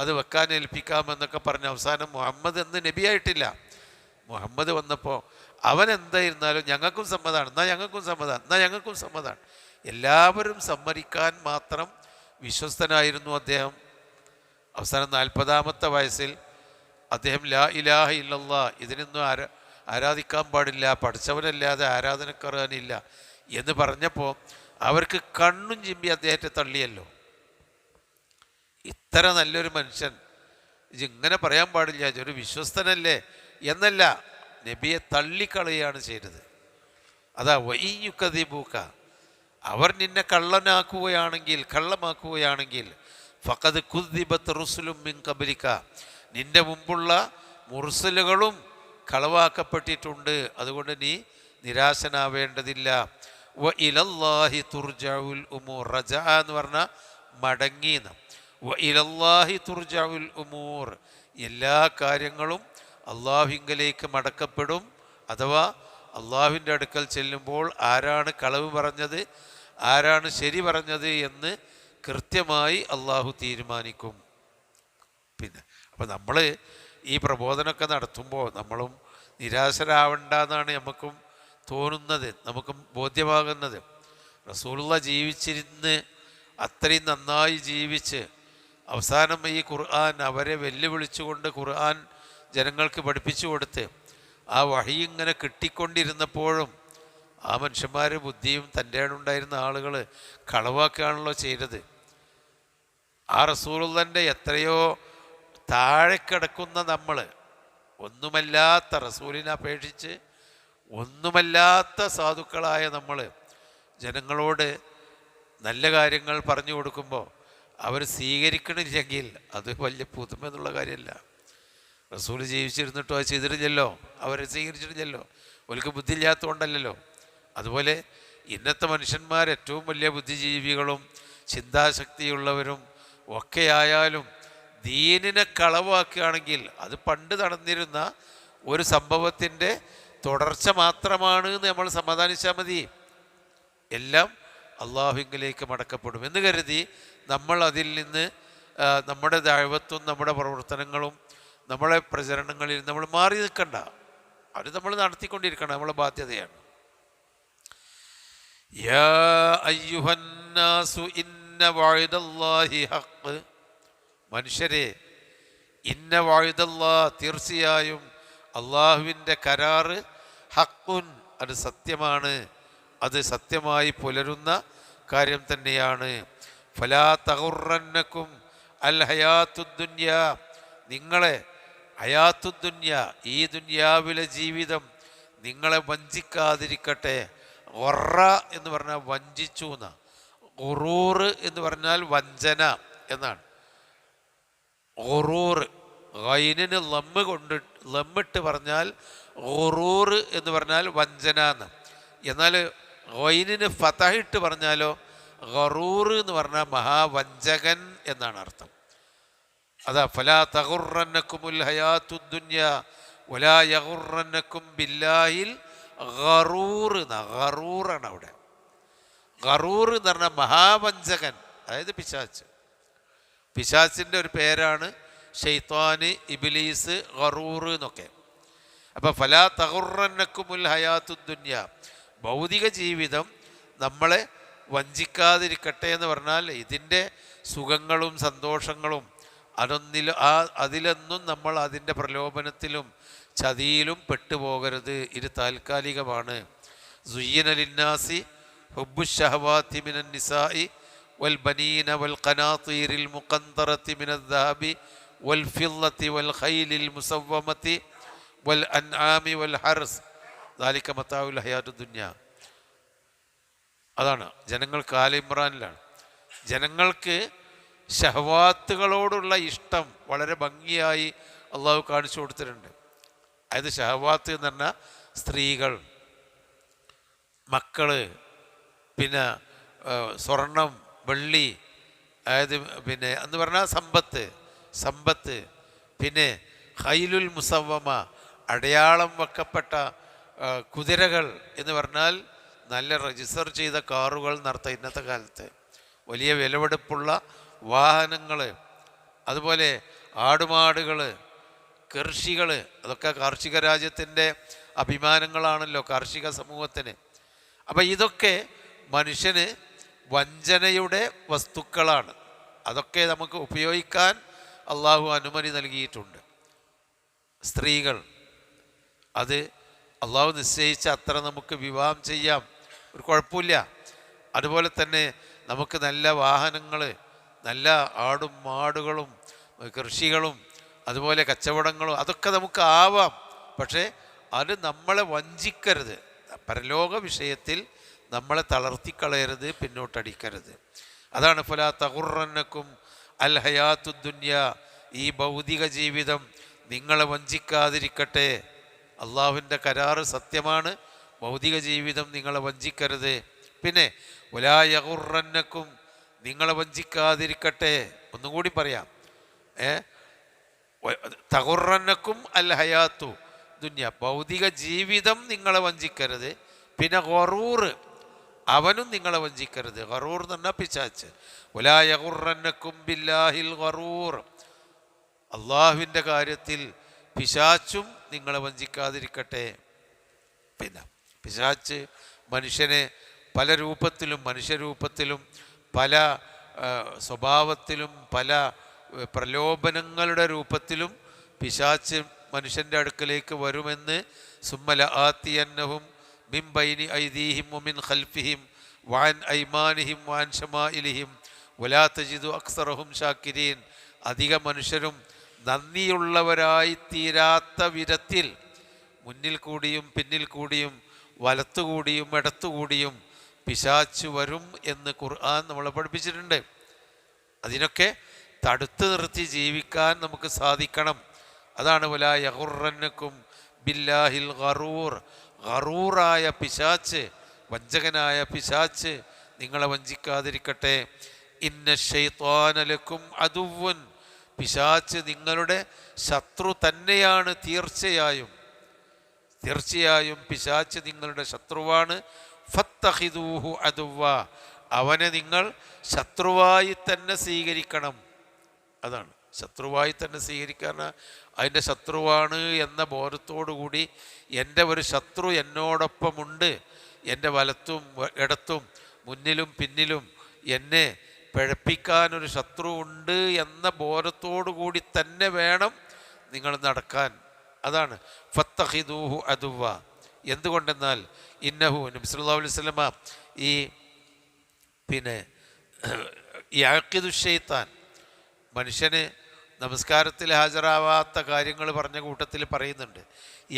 അത് വെക്കാൻ ഏൽപ്പിക്കാമെന്നൊക്കെ പറഞ്ഞ് അവസാനം മുഹമ്മദ് എന്ന് നബിയായിട്ടില്ല. മുഹമ്മദ് വന്നപ്പോൾ അവൻ എന്തായിരുന്നാലും ഞങ്ങൾക്കും സമ്മതമാണ്, എന്നാൽ ഞങ്ങൾക്കും സമ്മതമാണ്, എന്നാൽ ഞങ്ങൾക്കും സമ്മതമാണ്. എല്ലാവരും സമ്മതിക്കാൻ മാത്രം വിശ്വസ്തനായിരുന്നു അദ്ദേഹം. അവസാനം 40-ാമത്തെ വയസ്സിൽ അദ്ദേഹം ലാ ഇലാഹ ഇല്ലല്ലാ, ഇതിനൊന്നും ആരാധിക്കാൻ പാടില്ല, പഠിച്ചവനല്ലാതെ ആരാധനക്കാരനില്ല എന്ന് പറഞ്ഞപ്പോൾ അവർക്ക് കണ്ണും ചിമ്പി അദ്ദേഹത്തെ തള്ളിയല്ലോ. ഇത്ര നല്ലൊരു മനുഷ്യൻ ഇങ്ങനെ പറയാൻ പാടില്ല, ഒരു വിശ്വസ്തനല്ലേ എന്നല്ല, നബിയെ തള്ളിക്കളയാണ് ചെയ്തത്. അതാ വഇയുകദ്ദിബൂക, അവർ നിന്നെ കള്ളമാക്കുകയാണെങ്കിൽ ഫഖദ് കുദ്ദിബത് റുസുലും മിൻ ഖബ്ലിക, നിന്റെ മുമ്പുള്ള മുർസലുകളും കളവാക്കപ്പെട്ടിട്ടുണ്ട്. അതുകൊണ്ട് നീ നിരാശനാവേണ്ടതില്ല. വഇലല്ലാഹി തുർജഉൽ ഉമൂർ, റജഅ എന്ന് പറഞ്ഞാൽ മടങ്ങിയെന്ന്. വഇലല്ലാഹി തുർജഉൽ ഉമൂർ, എല്ലാ കാര്യങ്ങളും അള്ളാഹുവിങ്കലേക്ക് മടക്കപ്പെടും. അഥവാ അള്ളാഹുവിൻ്റെ അടുക്കൽ ചെല്ലുമ്പോൾ ആരാണ് കളവ് പറഞ്ഞത്, ആരാണ് ശരി പറഞ്ഞത് എന്ന് കൃത്യമായി അള്ളാഹു തീരുമാനിക്കും. പിന്നെ അപ്പോൾ നമ്മൾ ഈ പ്രബോധനമൊക്കെ നടത്തുമ്പോൾ നമ്മളും നിരാശരാവണ്ടെന്നാണ് നമുക്കും തോന്നുന്നത്, നമുക്കും ബോധ്യമാകുന്നത്. റസൂലുള്ളാഹി ജീവിച്ചിരുന്ന് അത്രയും നന്നായി ജീവിച്ച് അവസാനം ഈ ഖുർആൻ അവരെ വെല്ലുവിളിച്ചുകൊണ്ട് ഖുർആൻ ജനങ്ങൾക്ക് പഠിപ്പിച്ചു കൊടുത്ത് ആ വഹി ഇങ്ങനെ കിട്ടിക്കൊണ്ടിരുന്നപ്പോഴും ആ മനുഷ്യന്മാർ ബുദ്ധിയും തൻ്റെ ഉണ്ടായിരുന്ന ആളുകൾ കളവാക്കുകയാണല്ലോ ചെയ്തത്. ആ റസൂലുള്ളാഹിൻ്റെ എത്രയോ താഴെ കിടക്കുന്ന നമ്മൾ, ഒന്നുമല്ലാത്ത റസൂലിനെ അപേക്ഷിച്ച് ഒന്നുമല്ലാത്ത സാധുക്കളായ നമ്മൾ ജനങ്ങളോട് നല്ല കാര്യങ്ങൾ പറഞ്ഞു കൊടുക്കുമ്പോൾ അവർ സ്വീകരിക്കണില്ലെങ്കിൽ അത് വലിയ പുതുമ എന്നുള്ള കാര്യമല്ല. റസൂൽ ജീവിച്ചിരുന്നിട്ടോ അത് ചെയ്തിട്ടില്ലല്ലോ, അവരെ സ്വീകരിച്ചിട്ടില്ലല്ലോ, അവർക്ക് ബുദ്ധി ഇല്ലാത്തതുകൊണ്ടല്ലല്ലോ. അതുപോലെ ഇന്നത്തെ മനുഷ്യന്മാർ ഏറ്റവും വലിയ ബുദ്ധിജീവികളും ചിന്താശക്തിയുള്ളവരും ഒക്കെയായാലും ദീനിനെ കളവാക്കുകയാണെങ്കിൽ അത് പണ്ട് നടന്നിരുന്ന ഒരു സംഭവത്തിൻ്റെ തുടർച്ച മാത്രമാണ് എന്ന് നമ്മൾ സമാധാനിച്ചാൽ മതി. എല്ലാം അള്ളാഹുവിലേക്ക് മടക്കപ്പെടും എന്ന് കരുതി നമ്മൾ അതിൽ നിന്ന് നമ്മുടെ ദഅവത്തും നമ്മുടെ പ്രവർത്തനങ്ങളും നമ്മളെ പ്രചരണങ്ങളിൽ നമ്മൾ മാറി നിൽക്കണ്ട. അത് നമ്മൾ നടത്തിക്കൊണ്ടിരിക്കണം, നമ്മളെ ബാധ്യതയാണ്. യാ അയ്യുഹന്നാസു ഇന്ന വഅദല്ലാഹി ഹഖ്, മനുഷ്യരെ, ഇന്ന വഅദല്ലാഹ്, തീർച്ചയായും അള്ളാഹുവിൻ്റെ കരാറ്, ഹഖുൻ, അത് സത്യമാണ്, അത് സത്യമായി പുലരുന്ന കാര്യം തന്നെയാണ്. ഫലാ തഗുറന്നക്കും അൽ ഹയാത്തുദ്ദുന്യ, നിങ്ങളെ ഹയാത്തുദ്ദുന്യ, ഈ ദുന്യാവിലെ ജീവിതം നിങ്ങളെ വഞ്ചിക്കാതിരിക്കട്ടെ. ഗൊറ എന്ന് പറഞ്ഞാൽ വഞ്ചിച്ചു എന്നാണ്. ഗുറൂർ എന്ന് പറഞ്ഞാൽ വഞ്ചന എന്നാണ്. ഗുറൂർ ഗൈനിന് ലമ്മിട്ട് പറഞ്ഞാൽ ഗുറൂർ എന്ന് പറഞ്ഞാൽ വഞ്ചന എന്ന്. എന്നാൽ ഗൈനിന് ഫതഹിട്ട് പറഞ്ഞാലോ ഗറൂർ എന്ന് പറഞ്ഞാൽ മഹാവഞ്ചകൻ എന്നാണ് അർത്ഥം. അതാ ഫലാ തഗുറന്നക്കുമുൽ ഹയാത്തുദ്ദുന്യ വലാ യഗുറന്നക്കും ബില്ലാഹിൽ ഗറൂർ എന്നാ. ഗറൂറാണ് അവിടെ. ഗറൂർ എന്ന് പറഞ്ഞാൽ മഹാവഞ്ചകൻ, അതായത് പിശാച്ച്. പിശാച്ചിൻ്റെ ഒരു പേരാണ് ശൈത്വാന്, ഇബ്ലീസ്, ഗറൂർ എന്നൊക്കെ. അപ്പം ഫലാ തഗുറന്നക്കുമുൽ ഹയാത്തുദ്ദുന്യ, ഭൗതിക ജീവിതം നമ്മളെ വഞ്ചിക്കാതിരിക്കട്ടെ എന്ന് പറഞ്ഞാൽ ഇതിൻ്റെ സുഖങ്ങളും സന്തോഷങ്ങളും അതിലൊന്നും നമ്മൾ അതിൻ്റെ പ്രലോഭനത്തിലും ചതിയിലും പെട്ടുപോകരുത്. ഇത് താൽക്കാലികമാണ്. സുയ്യിന ലിന്നാസി ഹുബ്ബുശ്ശഹവാതി മിനൻ നിസാഇ വൽ ബനീന വൽ ഖനാതീരിൽ മുഖന്തറതി മിനൽ ദഹബി വൽ ഫിദ്ദത്തി വൽ ഖൈലിൽ മുസവ്വമതി വൽ അൻആമി വൽ ഹർസ് ദാലിക മതാഉൽ ഹയാത്തുദ് ദുനിയ. അതാണ് ജനങ്ങൾക്ക് ആല ഇമ്രാനിലാണ്. ജനങ്ങൾക്ക് ഷഹവാത്തുകളോടുള്ള ഇഷ്ടം വളരെ ഭംഗിയായി അള്ളാഹു കാണിച്ചു കൊടുത്തിട്ടുണ്ട്. അതായത് ഷഹവാത്ത് എന്ന് പറഞ്ഞാൽ സ്ത്രീകൾ, മക്കള്, പിന്നെ സ്വർണം, വെള്ളി, അതായത് പിന്നെ എന്ന് പറഞ്ഞാൽ സമ്പത്ത്, പിന്നെ ഖൈലുൽ മുസവ്വമ, അടയാളം വെക്കപ്പെട്ട കുതിരകൾ എന്ന് പറഞ്ഞാൽ നല്ല രജിസ്റ്റർ ചെയ്ത കാറുകൾ നടത്താം ഇന്നത്തെ കാലത്ത്. വലിയ വിലപിടിപ്പുള്ള വാഹനങ്ങൾ, അതുപോലെ ആടുമാടുകൾ, കൃഷികൾ, അതൊക്കെ കാർഷിക രാജ്യത്തിൻ്റെ അഭിമാനങ്ങളാണല്ലോ, കാർഷിക സമൂഹത്തിന്. അപ്പം ഇതൊക്കെ മനുഷ്യന് വഞ്ചനയുടെ വസ്തുക്കളാണ്. അതൊക്കെ നമുക്ക് ഉപയോഗിക്കാൻ അള്ളാഹു അനുമതി നൽകിയിട്ടുണ്ട്. സ്ത്രീകൾ, അത് അള്ളാഹു നിശ്ചയിച്ച അത്ര നമുക്ക് വിവാഹം ചെയ്യാം, ഒരു കുഴപ്പമില്ല. അതുപോലെ തന്നെ നമുക്ക് നല്ല വാഹനങ്ങൾ, നല്ല ആടും മാടുകളും കൃഷികളും അതുപോലെ കച്ചവടങ്ങളും അതൊക്കെ നമുക്ക് ആവാം. പക്ഷേ അത് നമ്മളെ വഞ്ചിക്കരുത്. പരലോക വിഷയത്തിൽ നമ്മളെ തളർത്തിക്കളയരുത്, പിന്നോട്ടടിക്കരുത്. അതാണ് ഫലാ തഗുറന്നക്കും അൽ ഹയാത്തുദ് ദുനിയ, ഈ ഭൗതിക ജീവിതം നിങ്ങളെ വഞ്ചിക്കാതിരിക്കട്ടെ. അള്ളാഹുവിൻ്റെ കരാറ് സത്യമാണ്, ഭൗതിക ജീവിതം നിങ്ങളെ വഞ്ചിക്കരുത്. പിന്നെ വലാ യഗുറന്നക്കും, നിങ്ങളെ വഞ്ചിക്കാതിരിക്കട്ടെ. ഒന്നും കൂടി പറയാം, തഗുറന്നക്കും അൽ ഹയാത്തു ദുനിയ, ഭൗതിക ജീവിതം നിങ്ങളെ വഞ്ചിക്കരുത്. പിന്നെ ഗറൂർ, അവനും നിങ്ങളെ വഞ്ചിക്കരുത്. ഗറൂർ എന്ന് പറഞ്ഞാൽ പിശാച്ച്. വലാ യഗുറന്നക്കും ബില്ലാഹിൽ ഗറൂർ, അള്ളാഹുവിൻ്റെ കാര്യത്തിൽ പിശാച്ചും നിങ്ങളെ വഞ്ചിക്കാതിരിക്കട്ടെ. പിന്നെ പിശാച്ച് മനുഷ്യനെ പല രൂപത്തിലും, മനുഷ്യരൂപത്തിലും, പല സ്വഭാവത്തിലും, പല പ്രലോഭനങ്ങളുടെ രൂപത്തിലും പിശാച്ച് മനുഷ്യൻ്റെ അടുക്കലേക്ക് വരുമെന്ന് സുമ്മല ആത്തിയന്നഹും മിൻ ബൈനി ഐദീഹിം വമിൻ ഖൽഫിഹിം വഅൻ ഐമാനിഹിം വഅൻ ശമാഇലിഹിം വലാ തജിദു അക്സറഹും ഷാക്കിരീൻ. അധിക മനുഷ്യരും നന്ദിയുള്ളവരായി തീരാത്ത വിധത്തിൽ മുന്നിൽ കൂടിയും പിന്നിൽ കൂടിയും വലത്തുകൂടിയും ഇടത്തുകൂടിയും പിശാച്ച് വരും എന്ന് ഖുർആൻ നമ്മളെ പഠിപ്പിച്ചിട്ടുണ്ട്. അതിനൊക്കെ തടുത്തു നിർത്തി ജീവിക്കാൻ നമുക്ക് സാധിക്കണം. അതാണ് വലാ യഗുറന്നക്കും ബില്ലാഹിൽ ഗറൂർ, ഗറൂറായ പിശാച്ച്, വഞ്ചകനായ പിശാച്ച് നിങ്ങളെ വഞ്ചിക്കാതിരിക്കട്ടെ. ഇന്ന ശൈത്വാന ലക്കും അദുവ്വൻ, പിശാച്ച് നിങ്ങളുടെ ശത്രു തന്നെയാണ്. തീർച്ചയായും പിശാച്ച് നിങ്ങളുടെ ശത്രുവാണ്. ഫത്തഖിദൂഹു അദുവ്വ, അവനെ നിങ്ങൾ ശത്രുവായി തന്നെ സ്വീകരിക്കണം. അതാണ് ശത്രുവായി തന്നെ സ്വീകരിക്കാൻ. അതിൻ്റെ ശത്രുവാണ് എന്ന ബോധത്തോടു കൂടി എൻ്റെ ഒരു ശത്രു എന്നോടൊപ്പമുണ്ട്, എൻ്റെ വലത്തും ഇടത്തും മുന്നിലും പിന്നിലും എന്നെ പിഴപ്പിക്കാനൊരു ശത്രു ഉണ്ട് എന്ന ബോധത്തോടു കൂടി തന്നെ വേണം നിങ്ങൾ നടക്കാൻ. അതാണ് ഫത്തഖിദൂഹു അദുവ്വ. എന്തുകൊണ്ടെന്നാൽ ഇന്നഹു, നബി സല്ലല്ലാഹു അലൈഹി വസല്ലമ യഅഖിദു ശൈത്താൻ, മനുഷ്യന് നമസ്കാരത്തിൽ ഹാജരാവാത്ത കാര്യങ്ങൾ പറഞ്ഞ കൂട്ടത്തിൽ പറയുന്നുണ്ട്.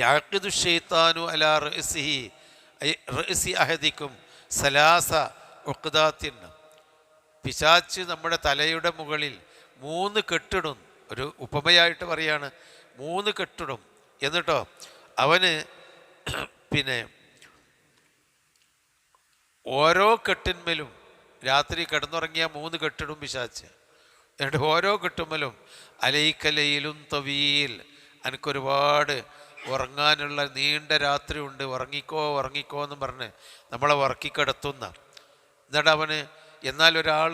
യഅഖിദു ശൈത്താനു അലാ റഅസി അഹദിക്കും സലാസ ഉഖ്ദാത്തിൻ, പിശാച്ച് നമ്മുടെ തലയുടെ മുകളിൽ 3 കെട്ടിടും. ഒരു ഉപമയായിട്ട് പറയാണ്, 3 കെട്ടിടും. എന്നിട്ടോ അവന് ഓരോ കെട്ടിന്മേലും രാത്രി കിടന്നുറങ്ങിയ 3 കെട്ടിടും പിശാച്ച്. എന്നിട്ട് ഓരോ കെട്ടുമ്മലും അലൈക്കലയിലും തവീൽ, എനിക്കൊരുപാട് ഉറങ്ങാനുള്ള നീണ്ട രാത്രി ഉണ്ട്, ഉറങ്ങിക്കോ എന്ന് പറഞ്ഞ് നമ്മളെ ഉറക്കിക്കിടത്തുന്ന. എന്നിട്ട് അവന് എന്നാൽ ഒരാൾ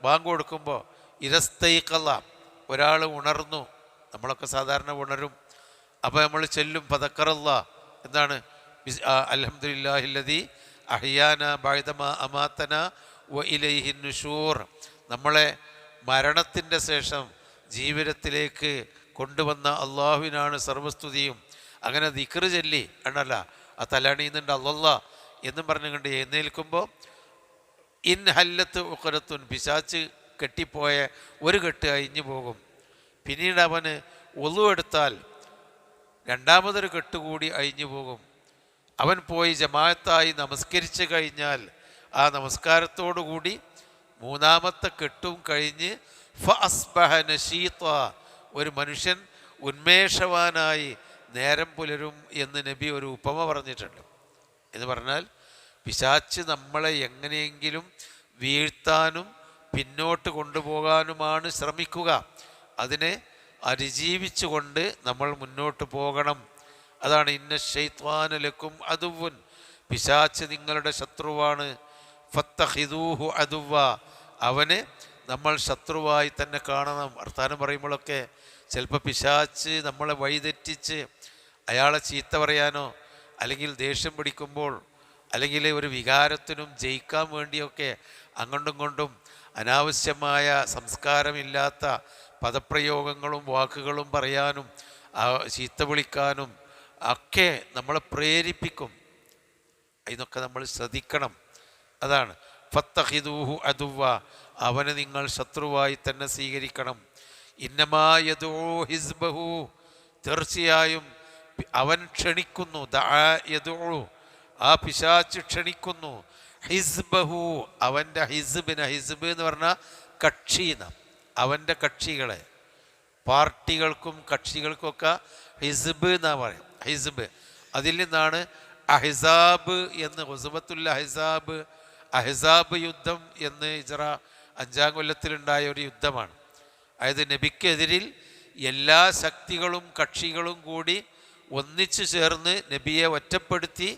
ബാങ്ക് കൊടുക്കുമ്പോൾ ഇരസ്തൈക്കല്ല, ഒരാൾ ഉണർന്നു, നമ്മളൊക്കെ സാധാരണ ഉണരും, അപ്പോൾ നമ്മൾ ചെല്ലും പദക്കറല്ല, എന്താണ് അൽഹംദുലില്ലാഹില്ലദീ അഹ്യാന ബഅദമാ അമാതന വ ഇലൈഹിൻ നുശൂർ, നമ്മളെ മരണത്തിൻ്റെ ശേഷം ജീവിതത്തിലേക്ക് കൊണ്ടുവന്ന അള്ളാഹുവിനാണ് സർവസ്തുതിയും. അങ്ങനെ ദിക്റ് ചൊല്ലി എന്നല്ല ആ തലണിയുന്നുണ്ട് അല്ലല്ലാ എന്നും പറഞ്ഞുകൊണ്ട് എഴുന്നേൽക്കുമ്പോൾ ഇൻ ഹല്ലത്ത് ഉഖറത്തുൻ, പിശാച്ച് കെട്ടിപ്പോയ ഒരു കെട്ട് അഴിഞ്ഞു പോകും. പിന്നീട് അവന് ഒളു എടുത്താൽ രണ്ടാമതൊരു കെട്ടുകൂടി അഴിഞ്ഞു പോകും. അവൻ പോയി ജമാഅത്തായി നമസ്കരിച്ച് കഴിഞ്ഞാൽ ആ നമസ്കാരത്തോടുകൂടി 3ാമത്തെ കെട്ടും കഴിഞ്ഞ് ഫഅസ്ബഹ നശീത, ഒരു മനുഷ്യൻ ഉന്മേഷവാനായി നേരം പുലരും എന്ന് നബി ഒരു ഉപമ പറഞ്ഞിട്ടുണ്ട്. എന്ന് പറഞ്ഞാൽ പിശാച്ച് നമ്മളെ എങ്ങനെയെങ്കിലും വീഴ്ത്താനും പിന്നോട്ട് കൊണ്ടുപോകാനുമാണ് ശ്രമിക്കുക. അതിനെ അതിജീവിച്ചുകൊണ്ട് നമ്മൾ മുന്നോട്ട് പോകണം. അതാണ് ഇന്ന ശൈത്വാന ലക്കും അദുവ്വൻ, പിശാച്ച് നിങ്ങളുടെ ശത്രുവാണ്. ഫത്തഖിദൂഹു അദുവ്വ, അവനെ നമ്മൾ ശത്രുവായി തന്നെ കാണണം. വർത്താനം പറയുമ്പോഴൊക്കെ ചിലപ്പോൾ പിശാച്ച് നമ്മളെ വഴിതെറ്റിച്ച് അയാളെ ചീത്ത പറയാനോ അല്ലെങ്കിൽ ദേഷ്യം പിടിക്കുമ്പോൾ അല്ലെങ്കിൽ ഒരു വികാരത്തിനും ജയിക്കാൻ വേണ്ടിയൊക്കെ അങ്ങോട്ടും ഇങ്ങോട്ടും അനാവശ്യമായ സംസ്കാരമില്ലാത്ത പദപ്രയോഗങ്ങളും വാക്കുകളും പറയാനും ചീത്ത വിളിക്കാനും ഒക്കെ നമ്മളെ പ്രേരിപ്പിക്കും. ഇതൊക്കെ നമ്മൾ ശ്രദ്ധിക്കണം. അതാണ് ഫത്തഖിദൂഹു അദുവ്വ, അവനെ നിങ്ങൾ ശത്രുവായി തന്നെ സ്വീകരിക്കണം. ഇന്നമാ യദൂ ഹിസ്ബഹു, തീർച്ചയായും അവൻ ക്ഷണിക്കുന്നു. ദഅ യദൂ, ആ പിശാച്ച് ക്ഷണിക്കുന്നു. ഹിസ്ബഹു, അവൻ്റെ ഹിസ്ബിനെ, ഹിസ്ബ് എന്ന് പറഞ്ഞാൽ കക്ഷീന, അവൻ്റെ കക്ഷികളെ. പാർട്ടികൾക്കും കക്ഷികൾക്കൊക്കെ ഹിസ്ബ് എന്നാ പറയും. ഹിസ്ബ്, അതിൽ നിന്നാണ് അഹിസാബ് എന്ന്, ഹുസ്ബത്തുൽ അഹിസാബ്, അഹിസാബ് യുദ്ധം എന്ന് ഹിജ്റ 5ാം കൊല്ലത്തിലുണ്ടായ ഒരു യുദ്ധമാണ്. അതായത് നബിക്കെതിരിൽ എല്ലാ ശക്തികളും കക്ഷികളും കൂടി ഒന്നിച്ചു ചേർന്ന് നബിയെ ഒറ്റപ്പെടുത്തി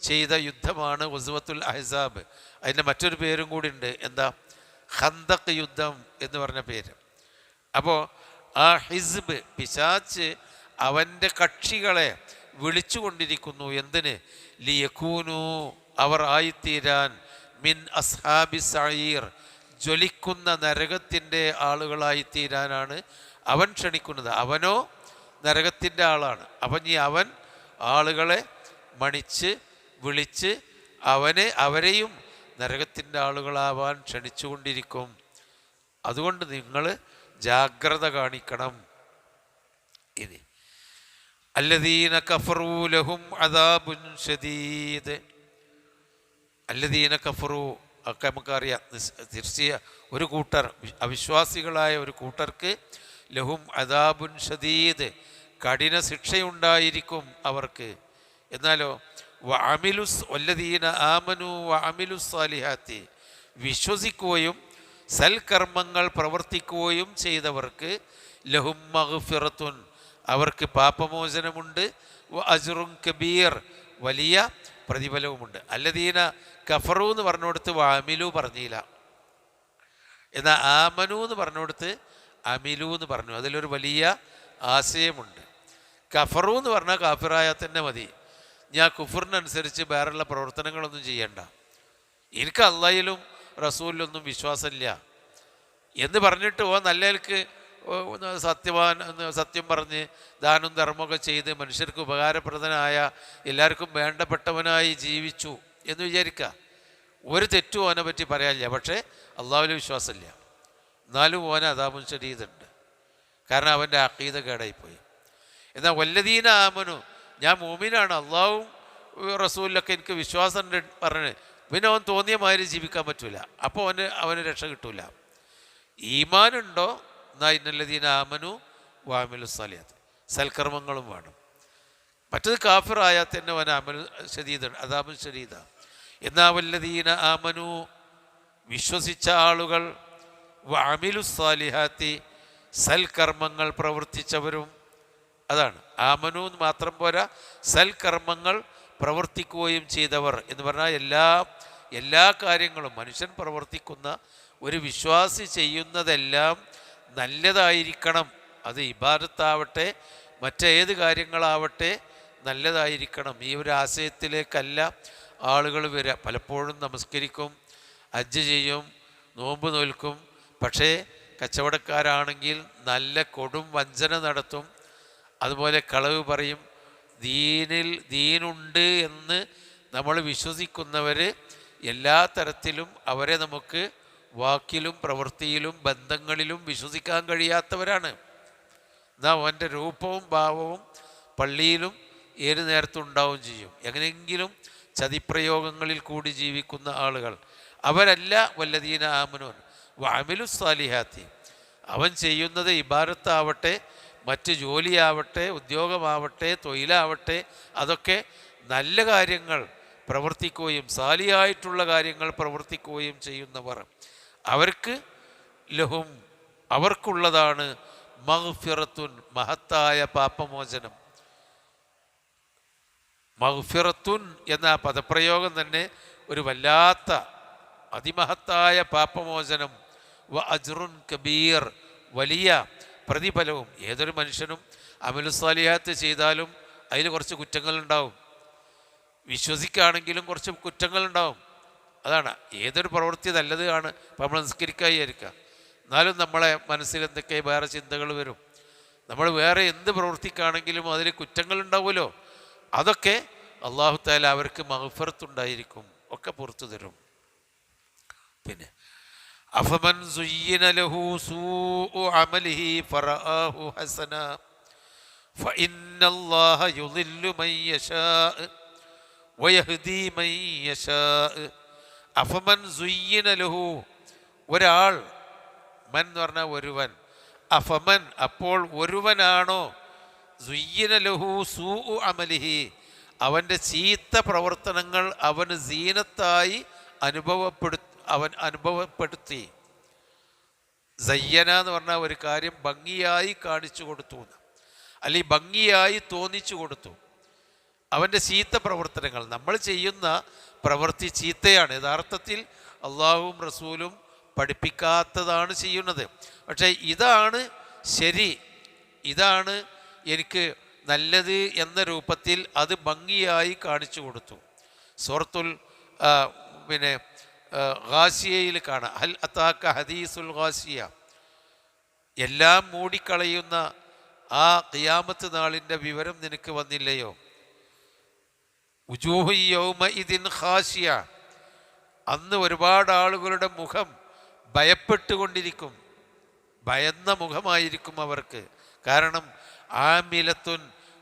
ചെയ്ത യുദ്ധമാണ് ഗുസ്വത്തുൽ അഹ്സാബ്. അതിൻ്റെ മറ്റൊരു പേരും കൂടി ഉണ്ട്, എന്താ, ഖന്തഖ് യുദ്ധം എന്ന് പറഞ്ഞ പേര്. അപ്പോൾ ആ ഹിസ്ബ്, പിശാച്ച് അവൻ്റെ കക്ഷികളെ വിളിച്ചു കൊണ്ടിരിക്കുന്നു. എന്തിന്? ലിയകൂനു, അവർ ആയിത്തീരാൻ, മിൻ അസ്ഹാബി സഈർ, ജ്വലിക്കുന്ന നരകത്തിൻ്റെ ആളുകളായിത്തീരാനാണ് അവൻ ക്ഷണിക്കുന്നത്. അവനോ നരകത്തിൻ്റെ ആളാണ്. അപ്പം ഇനി അവൻ ആളുകളെ മണിച്ച് വിളിച്ച് അവരെയും നരകത്തിൻ്റെ ആളുകളാവാൻ ക്ഷണിച്ചുകൊണ്ടിരിക്കും. അതുകൊണ്ട് നിങ്ങൾ ജാഗ്രത കാണിക്കണം. ഇനി അല്ലദീന കഫറൂ ലഹും അദാബുൻ ശദീദ്, അല്ലദീന കഫറൂ ഒക്കെ നമുക്കറിയാം. തീർച്ചയായും ഒരു കൂട്ടർ, അവിശ്വാസികളായ ഒരു കൂട്ടർക്ക് ലഹും അദാബുൻ ശദീദ്, കഠിന ശിക്ഷയുണ്ടായിരിക്കും അവർക്ക്. എന്നാലോ വഅമിലുസ് വല്ലദീന ആമനു വഅമിലുസ് സാലിഹാത്തി, വിശ്വസിക്കുകയും സൽക്കർമ്മങ്ങൾ പ്രവർത്തിക്കുകയും ചെയ്തവർക്ക് ലഹും മഗ്ഫിറത്തുൻ, അവർക്ക് പാപമോചനമുണ്ട്, അജ്റുൻ കബീർ, വലിയ പ്രതിഫലവുമുണ്ട്. അല്ലദീന കഫറു എന്ന് പറഞ്ഞുകൊടുത്ത് അമിലു പറഞ്ഞില്ല, എന്നാൽ ആമനു എന്ന് പറഞ്ഞുകൊടുത്ത് അമിലു എന്ന് പറഞ്ഞു. അതിലൊരു വലിയ ആശയമുണ്ട്. കഫറു എന്ന് പറഞ്ഞാൽ കാഫിറായാൽ തന്നെ മതി, ഞാൻ കുഫറിനനുസരിച്ച് വേറെയുള്ള പ്രവർത്തനങ്ങളൊന്നും ചെയ്യണ്ട, എനിക്ക് അള്ളാഹിലും റസൂലിലൊന്നും വിശ്വാസമില്ല എന്ന് പറഞ്ഞിട്ട് നല്ലവർക്ക് സത്യം പറഞ്ഞ് ദാനം ധർമ്മമൊക്കെ ചെയ്ത് മനുഷ്യർക്ക് ഉപകാരപ്രദനായ എല്ലാവർക്കും വേണ്ടപ്പെട്ടവനായി ജീവിച്ചു എന്ന് വിചാരിക്കുക. ഒരു തെറ്റും ഓനെ പറ്റി പറയാനില്ല, പക്ഷേ അള്ളാഹുവിൽ വിശ്വാസമില്ല, എന്നാലും ഓന് അദാബുൻ ശദീദുണ്ട്, കാരണം അവൻ്റെ അഖീദ കേടായിപ്പോയി. എന്നാൽ വല്ലദീന ആമനു, ഞാൻ മൂമിനാണ്, അള്ളാഹുവും റസൂലിലൊക്കെ എനിക്ക് വിശ്വാസമുണ്ട് പറഞ്ഞ് പിന്നെ അവൻ തോന്നിയ മാതിരി ജീവിക്കാൻ പറ്റൂല, അപ്പോൾ അവന് രക്ഷ കിട്ടൂല. ഈമാനുണ്ടോ എന്നാൽ ഇന്നല്ലദീന ആമനു വഅമിലു സ്വാലിഹാത്ത്, സൽക്കർമ്മങ്ങളും വേണം. മറ്റത് കാഫിറായാൽ തന്നെ അവൻ അമൽ ശദീദാണ്, അദാബുൻ ശദീദാ. എന്നാ വല്ലദീന ആമനു, വിശ്വസിച്ച ആളുകൾ, വഅമിലു സ്വാലിഹാത്തി, സൽക്കർമ്മങ്ങൾ പ്രവർത്തിച്ചവരും. അതാണ് ആമനു എന്ന് മാത്രം പോരാ, സൽക്കർമ്മങ്ങൾ പ്രവർത്തിക്കുകയും ചെയ്തവർ എന്ന് പറഞ്ഞാൽ എല്ലാ കാര്യങ്ങളും മനുഷ്യൻ പ്രവർത്തിക്കുന്ന, ഒരു വിശ്വാസി ചെയ്യുന്നതെല്ലാം നല്ലതായിരിക്കണം. അത് ഇബാദത്താവട്ടെ മറ്റേത് കാര്യങ്ങളാവട്ടെ നല്ലതായിരിക്കണം. ഈ ഒരു ആശയത്തിലേക്കല്ല ആളുകൾ വരിക. പലപ്പോഴും നമസ്കരിക്കും, ഹജ്ജ് ചെയ്യും, നോമ്പ് നോൽക്കും, പക്ഷേ കച്ചവടക്കാരാണെങ്കിൽ നല്ല കൊടും വഞ്ചന നടത്തും, അതുപോലെ കളവ് പറയും. ദീനുണ്ട് എന്ന് നമ്മൾ വിശ്വസിക്കുന്നവർ എല്ലാ തരത്തിലും അവരെ നമുക്ക് വാക്കിലും പ്രവൃത്തിയിലും ബന്ധങ്ങളിലും വിശ്വസിക്കാൻ കഴിയാത്തവരാണ്. എന്നാൽ അവൻ്റെ രൂപവും ഭാവവും പള്ളിയിലും ഏത് നേരത്തും ഉണ്ടാവുകയും ചെയ്യും. എങ്ങനെയെങ്കിലും ചതിപ്രയോഗങ്ങളിൽ കൂടി ജീവിക്കുന്ന ആളുകൾ അവരല്ല വല്ലദീന ആമനൂൻ വഅമിലു സ്വാലിഹാത്തി. അവൻ ചെയ്യുന്നത് ഇബാദത്താവട്ടെ, മറ്റ് ജോലിയാവട്ടെ, ഉദ്യോഗമാവട്ടെ, തൊഴിലാവട്ടെ, അതൊക്കെ നല്ല കാര്യങ്ങൾ പ്രവർത്തിക്കുകയും സാലിയായിട്ടുള്ള കാര്യങ്ങൾ പ്രവർത്തിക്കുകയും ചെയ്യുന്നവർ, അവർക്ക് ലഹും, അവർക്കുള്ളതാണ് മഗ്ഫിറത്തുൻ, മഹത്തായ പാപമോചനം. മഗ്ഫിറത്തുൻ എന്ന പദപ്രയോഗം തന്നെ ഒരു വല്ലാത്ത അതിമഹത്തായ പാപമോചനം, വ അജ്റുൻ കബീർ, വലിയ പ്രതിഫലവും. ഏതൊരു മനുഷ്യനും അമലു സ്വാലിഹാത്ത് ചെയ്താലും അതിൽ കുറച്ച് കുറ്റങ്ങളുണ്ടാവും, വിശ്വസിക്കുകയാണെങ്കിലും കുറച്ച് കുറ്റങ്ങളുണ്ടാവും. അതാണ് ഏതൊരു പ്രവൃത്തി നല്ലത് ആണ്. ഇപ്പം നമ്മൾ നിസ്കരിക്കാതിരിക്കുക, എന്നാലും നമ്മളെ മനസ്സിൽ എന്തൊക്കെ വേറെ ചിന്തകൾ വരും. നമ്മൾ വേറെ എന്ത് പ്രവൃത്തിക്കാണെങ്കിലും അതിൽ കുറ്റങ്ങളുണ്ടാവുമല്ലോ, അതൊക്കെ അല്ലാഹു തആല അവർക്ക് മഗ്ഫിറത്തുണ്ടായിരിക്കും, ഒക്കെ പുറത്തു തരും. പിന്നെ അഫമൻ സുയ്യിന ലഹു സൂഉ അമലിഹി ഫറആഹു ഹസന ഫഇന്നല്ലാഹ യുളില്ലു മൻ യശാഅ വയഹ്ദി മൻ യശാഅ. അഫമൻ സുയ്യിന ലഹു, ഒരാൾ, മൻ എന്ന് പറഞ്ഞാൽ ഒരുവൻ, അഫമൻ അപ്പോൾ ഒരുവനാണോ, സുയ്യിന ലഹു സൂഉ അമലിഹി, അവൻ്റെ ചീത്ത പ്രവർത്തനങ്ങൾ അവന് സീനത്തായി അവൻ അനുഭവപ്പെടുത്തി. സയ്യന എന്ന് പറഞ്ഞാൽ ഒരു കാര്യം ഭംഗിയായി കാണിച്ചു കൊടുത്തു, അല്ലെങ്കിൽ ഭംഗിയായി തോന്നിച്ചു കൊടുത്തു. അവൻ്റെ ചീത്ത പ്രവർത്തനങ്ങൾ, നമ്മൾ ചെയ്യുന്ന പ്രവൃത്തി ചീത്തയാണ്, യഥാർത്ഥത്തിൽ അള്ളാഹുവും റസൂലും പഠിപ്പിക്കാത്തതാണ് ചെയ്യുന്നത്. പക്ഷേ ഇതാണ് ശരി, ഇതാണ് എനിക്ക് നല്ലത് എന്ന രൂപത്തിൽ അത് ഭംഗിയായി കാണിച്ചു കൊടുത്തു. സൂറത്തുൽ ഗാസിയയിൽ കാണാം, ഹൽ അതാക ഹദീസുൽ ഗാസിയ, എല്ലാം മൂടിക്കളയുന്ന ആ ഖിയാമത്ത് നാളിൻ്റെ വിവരം നിനക്ക് വന്നില്ലയോ. ഉജൂഹു യൗമഇദിൻ ഖാശിയ, അന്ന് ഒരുപാട് ആളുകളുടെ മുഖം ഭയപ്പെട്ടുകൊണ്ടിരിക്കും, ഭയന്ന മുഖമായിരിക്കും അവർക്ക്. കാരണം ആമിലത്തുൻ,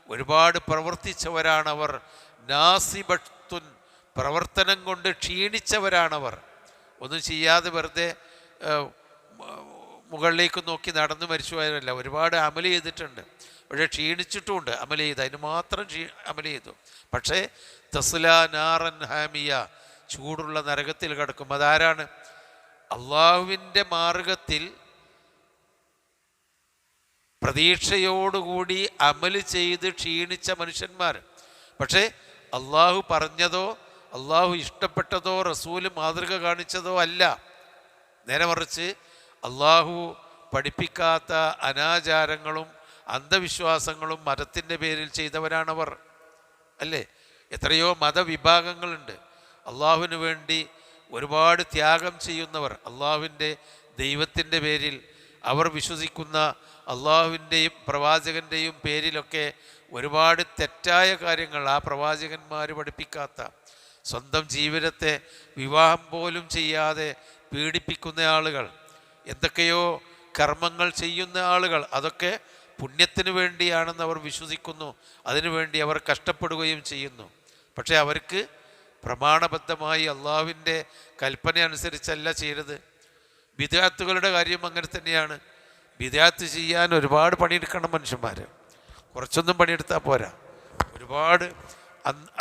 ഒരുപാട് പ്രവർത്തിച്ചവരാണവർ, നാസിബത്തുൻ, പ്രവർത്തനം കൊണ്ട് ക്ഷീണിച്ചവരാണവർ. ഒന്നും ചെയ്യാതെ വെറുതെ മുകളിലേക്ക് നോക്കി നടന്ന് മരിച്ചുപോയവരല്ല, ഒരുപാട് അമൽ ചെയ്തിട്ടുണ്ട്, പക്ഷേ ക്ഷീണിച്ചിട്ടുമുണ്ട്. അമൽ ചെയ്ത് അതിന് മാത്രം അമൽ ചെയ്തു. പക്ഷേ തസ്ല നാറൻ ഹാമിയ, ചൂടുള്ള നരകത്തിൽ കിടക്കും. അതാരാണ്? അള്ളാഹുവിൻ്റെ മാർഗത്തിൽ പ്രതീക്ഷയോടുകൂടി അമല് ചെയ്ത് ക്ഷീണിച്ച മനുഷ്യന്മാർ. പക്ഷേ അള്ളാഹു പറഞ്ഞതോ അള്ളാഹു ഇഷ്ടപ്പെട്ടതോ റസൂല് മാതൃക കാണിച്ചതോ അല്ല. നേരെ മറിച്ച് അള്ളാഹു പഠിപ്പിക്കാത്ത അനാചാരങ്ങളും അന്ധവിശ്വാസങ്ങളും മതത്തിൻ്റെ പേരിൽ ചെയ്തവരാണവർ, അല്ലേ? എത്രയോ മതവിഭാഗങ്ങളുണ്ട്. അള്ളാഹുവിന് വേണ്ടി ഒരുപാട് ത്യാഗം ചെയ്യുന്നവർ, അള്ളാഹുവിൻ്റെ ദൈവത്തിൻ്റെ പേരിൽ അവർ വിശ്വസിക്കുന്ന അള്ളാഹുവിൻ്റെയും പ്രവാചകൻ്റെയും പേരിലൊക്കെ ഒരുപാട് തെറ്റായ കാര്യങ്ങൾ ആ പ്രവാചകന്മാർ പഠിപ്പിക്കാത്ത, സ്വന്തം ജീവിതത്തെ വിവാഹം പോലും ചെയ്യാതെ പീഡിപ്പിക്കുന്ന ആളുകൾ, എന്തൊക്കെയോ കർമ്മങ്ങൾ ചെയ്യുന്ന ആളുകൾ, അതൊക്കെ പുണ്യത്തിന് വേണ്ടിയാണെന്ന് അവർ വിശ്വസിക്കുന്നു. അതിനുവേണ്ടി അവർ കഷ്ടപ്പെടുകയും ചെയ്യുന്നു. പക്ഷേ അവർക്ക് പ്രമാണബദ്ധമായി അള്ളാഹുവിൻ്റെ കൽപ്പന അനുസരിച്ചല്ല ചെയ്തത്. ബിദ്അത്തുകളുടെ കാര്യം അങ്ങനെ തന്നെയാണ്. ബിദ്അത്ത് ചെയ്യാൻ ഒരുപാട് പണിയെടുക്കണം മനുഷ്യന്മാർ. കുറച്ചൊന്നും പണിയെടുത്താൽ പോരാ. ഒരുപാട്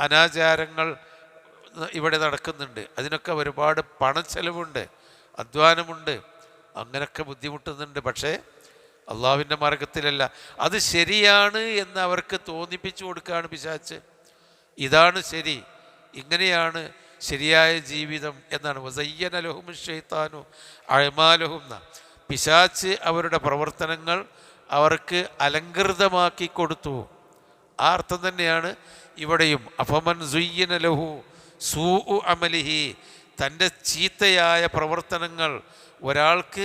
അനാചാരങ്ങൾ ഇവിടെ നടക്കുന്നുണ്ട്. അതിനൊക്കെ ഒരുപാട് പണച്ചെലവുണ്ട്, അധ്വാനമുണ്ട്, അങ്ങനെയൊക്കെ ബുദ്ധിമുട്ടുന്നുണ്ട്. പക്ഷേ അള്ളാഹുവിൻ്റെ മാർഗത്തിലല്ല. അത് ശരിയാണ് എന്ന് അവർക്ക് തോന്നിപ്പിച്ചു കൊടുക്കുകയാണ് പിശാച്. ഇതാണ് ശരി, ഇങ്ങനെയാണ് ശരിയായ ജീവിതം എന്നാണ്. വസയ്യന ലഹും ശൈത്താനു അഅ്മാലഹും. പിശാച് അവരുടെ പ്രവർത്തനങ്ങൾ അവർക്ക് അലങ്കൃതമാക്കി കൊടുത്തു. ആ അർത്ഥം തന്നെയാണ് ഇവിടെയും. അഫമൻ സുയ്യിന ലഹു സൂഉ അമലിഹി, തൻ്റെ ചീത്തയായ പ്രവർത്തനങ്ങൾ ഒരാൾക്ക്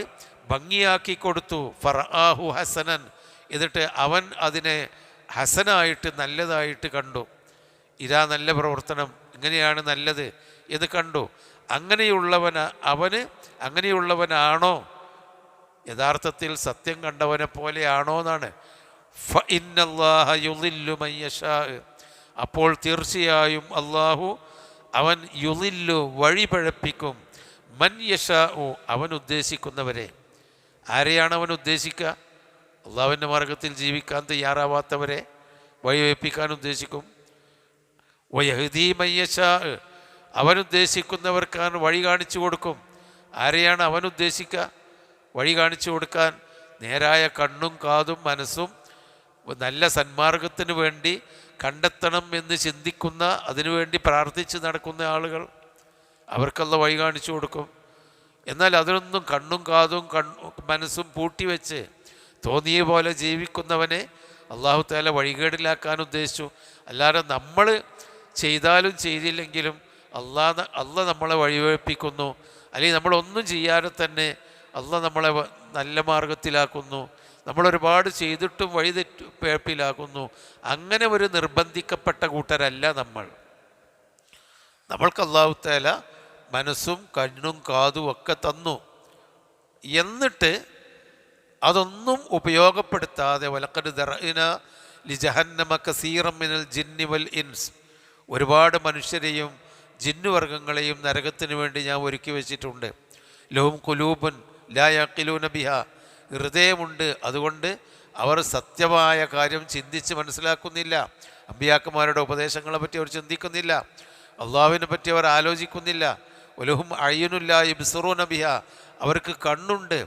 ഭംഗിയാക്കി കൊടുത്തു. ഫറആഹു ഹസനൻ, എന്നിട്ട് അവൻ അതിനെ ഹസനായിട്ട് നല്ലതായിട്ട് കണ്ടു. ഇതാ നല്ല പ്രവർത്തനം, ഇങ്ങനെയാണ് നല്ലത് എന്ന് കണ്ടു. അങ്ങനെയുള്ളവനാണോ യഥാർത്ഥത്തിൽ സത്യം കണ്ടവനെ പോലെയാണോ എന്നാണ്. ഫഇന്നല്ലാഹ യുളില്ലു മൻ യശാ, അപ്പോൾ തീർച്ചയായും അള്ളാഹു അവൻ യുളില്ലു വഴിപഴപ്പിക്കും, മൻ യശാ അവൻ ഉദ്ദേശിക്കുന്നവരെ. ആരെയാണ് അവൻ ഉദ്ദേശിക്കുക? അള്ളാഹുവിൻ്റെ മാർഗത്തിൽ ജീവിക്കാൻ തയ്യാറാവാത്തവരെ വഴിവെപ്പിക്കാൻ ഉദ്ദേശിക്കും. വയഹ്ദീ മൻ യശാ, അവൻ ഉദ്ദേശിക്കുന്നവർക്കാണ് വഴി കാണിച്ചു കൊടുക്കും. ആരെയാണ് അവൻ ഉദ്ദേശിക്കുക വഴി കാണിച്ചു കൊടുക്കാൻ? നേരായ കണ്ണും കാതും മനസ്സും നല്ല സന്മാർഗത്തിന് വേണ്ടി കണ്ടെത്തണം എന്ന് ചിന്തിക്കുന്ന, അതിനുവേണ്ടി പ്രാർത്ഥിച്ച് നടക്കുന്ന ആളുകൾ, അവർക്കുള്ള വഴി കാണിച്ചു കൊടുക്കും. എന്നാൽ അതിനൊന്നും കണ്ണും കാതും മനസ്സും പൂട്ടിവെച്ച് തോന്നിയ പോലെ ജീവിക്കുന്നവനെ അള്ളാഹു തആല വഴികേടിലാക്കാൻ ഉദ്ദേശിച്ചു. അല്ലാതെ നമ്മൾ ചെയ്താലും ചെയ്തില്ലെങ്കിലും അള്ളാഹ് നമ്മളെ വഴിവെപ്പിക്കുന്നു. അല്ലെങ്കിൽ നമ്മളൊന്നും ചെയ്യാതെ തന്നെ അള്ളാഹ് നമ്മളെ നല്ല മാർഗത്തിലാക്കുന്നു. നമ്മളൊരുപാട് ചെയ്തിട്ടും വഴിതെറ്റിലാക്കുന്നു. അങ്ങനെ ഒരു നിർബന്ധിക്കപ്പെട്ട കൂട്ടരല്ല നമ്മൾ. നമ്മൾക്ക് അല്ലാഹു തആല മനസ്സും കണ്ണും കാതും ഒക്കെ തന്നു. എന്നിട്ട് അതൊന്നും ഉപയോഗപ്പെടുത്താതെ വലഖദ് ദറഅനാ ലിജഹന്നമ കസീറൻ മിനൽ ജിന്നി വൽ ഇൻസ്, ഒരുപാട് മനുഷ്യരെയും ജിന്നുവർഗങ്ങളെയും നരകത്തിന് വേണ്ടി ഞാൻ ഒരുക്കി വെച്ചിട്ടുണ്ട്. ലഹും ഖുലൂബുൻ ലാ യഖിലൂന ബിഹാ, ഹൃദയമുണ്ട്, അതുകൊണ്ട് അവർ സത്യമായ കാര്യം ചിന്തിച്ച് മനസ്സിലാക്കുന്നില്ല. അമ്പിയാക്കന്മാരുടെ ഉപദേശങ്ങളെ പറ്റി അവർ ചിന്തിക്കുന്നില്ല. അള്ളാഹുവിനെ പറ്റി അവർ ആലോചിക്കുന്നില്ല. വലഹും അയ്യുനുൻ ലാ യബ്സുറൂന ബിഹാ, അവർക്ക് കണ്ണുണ്ട്,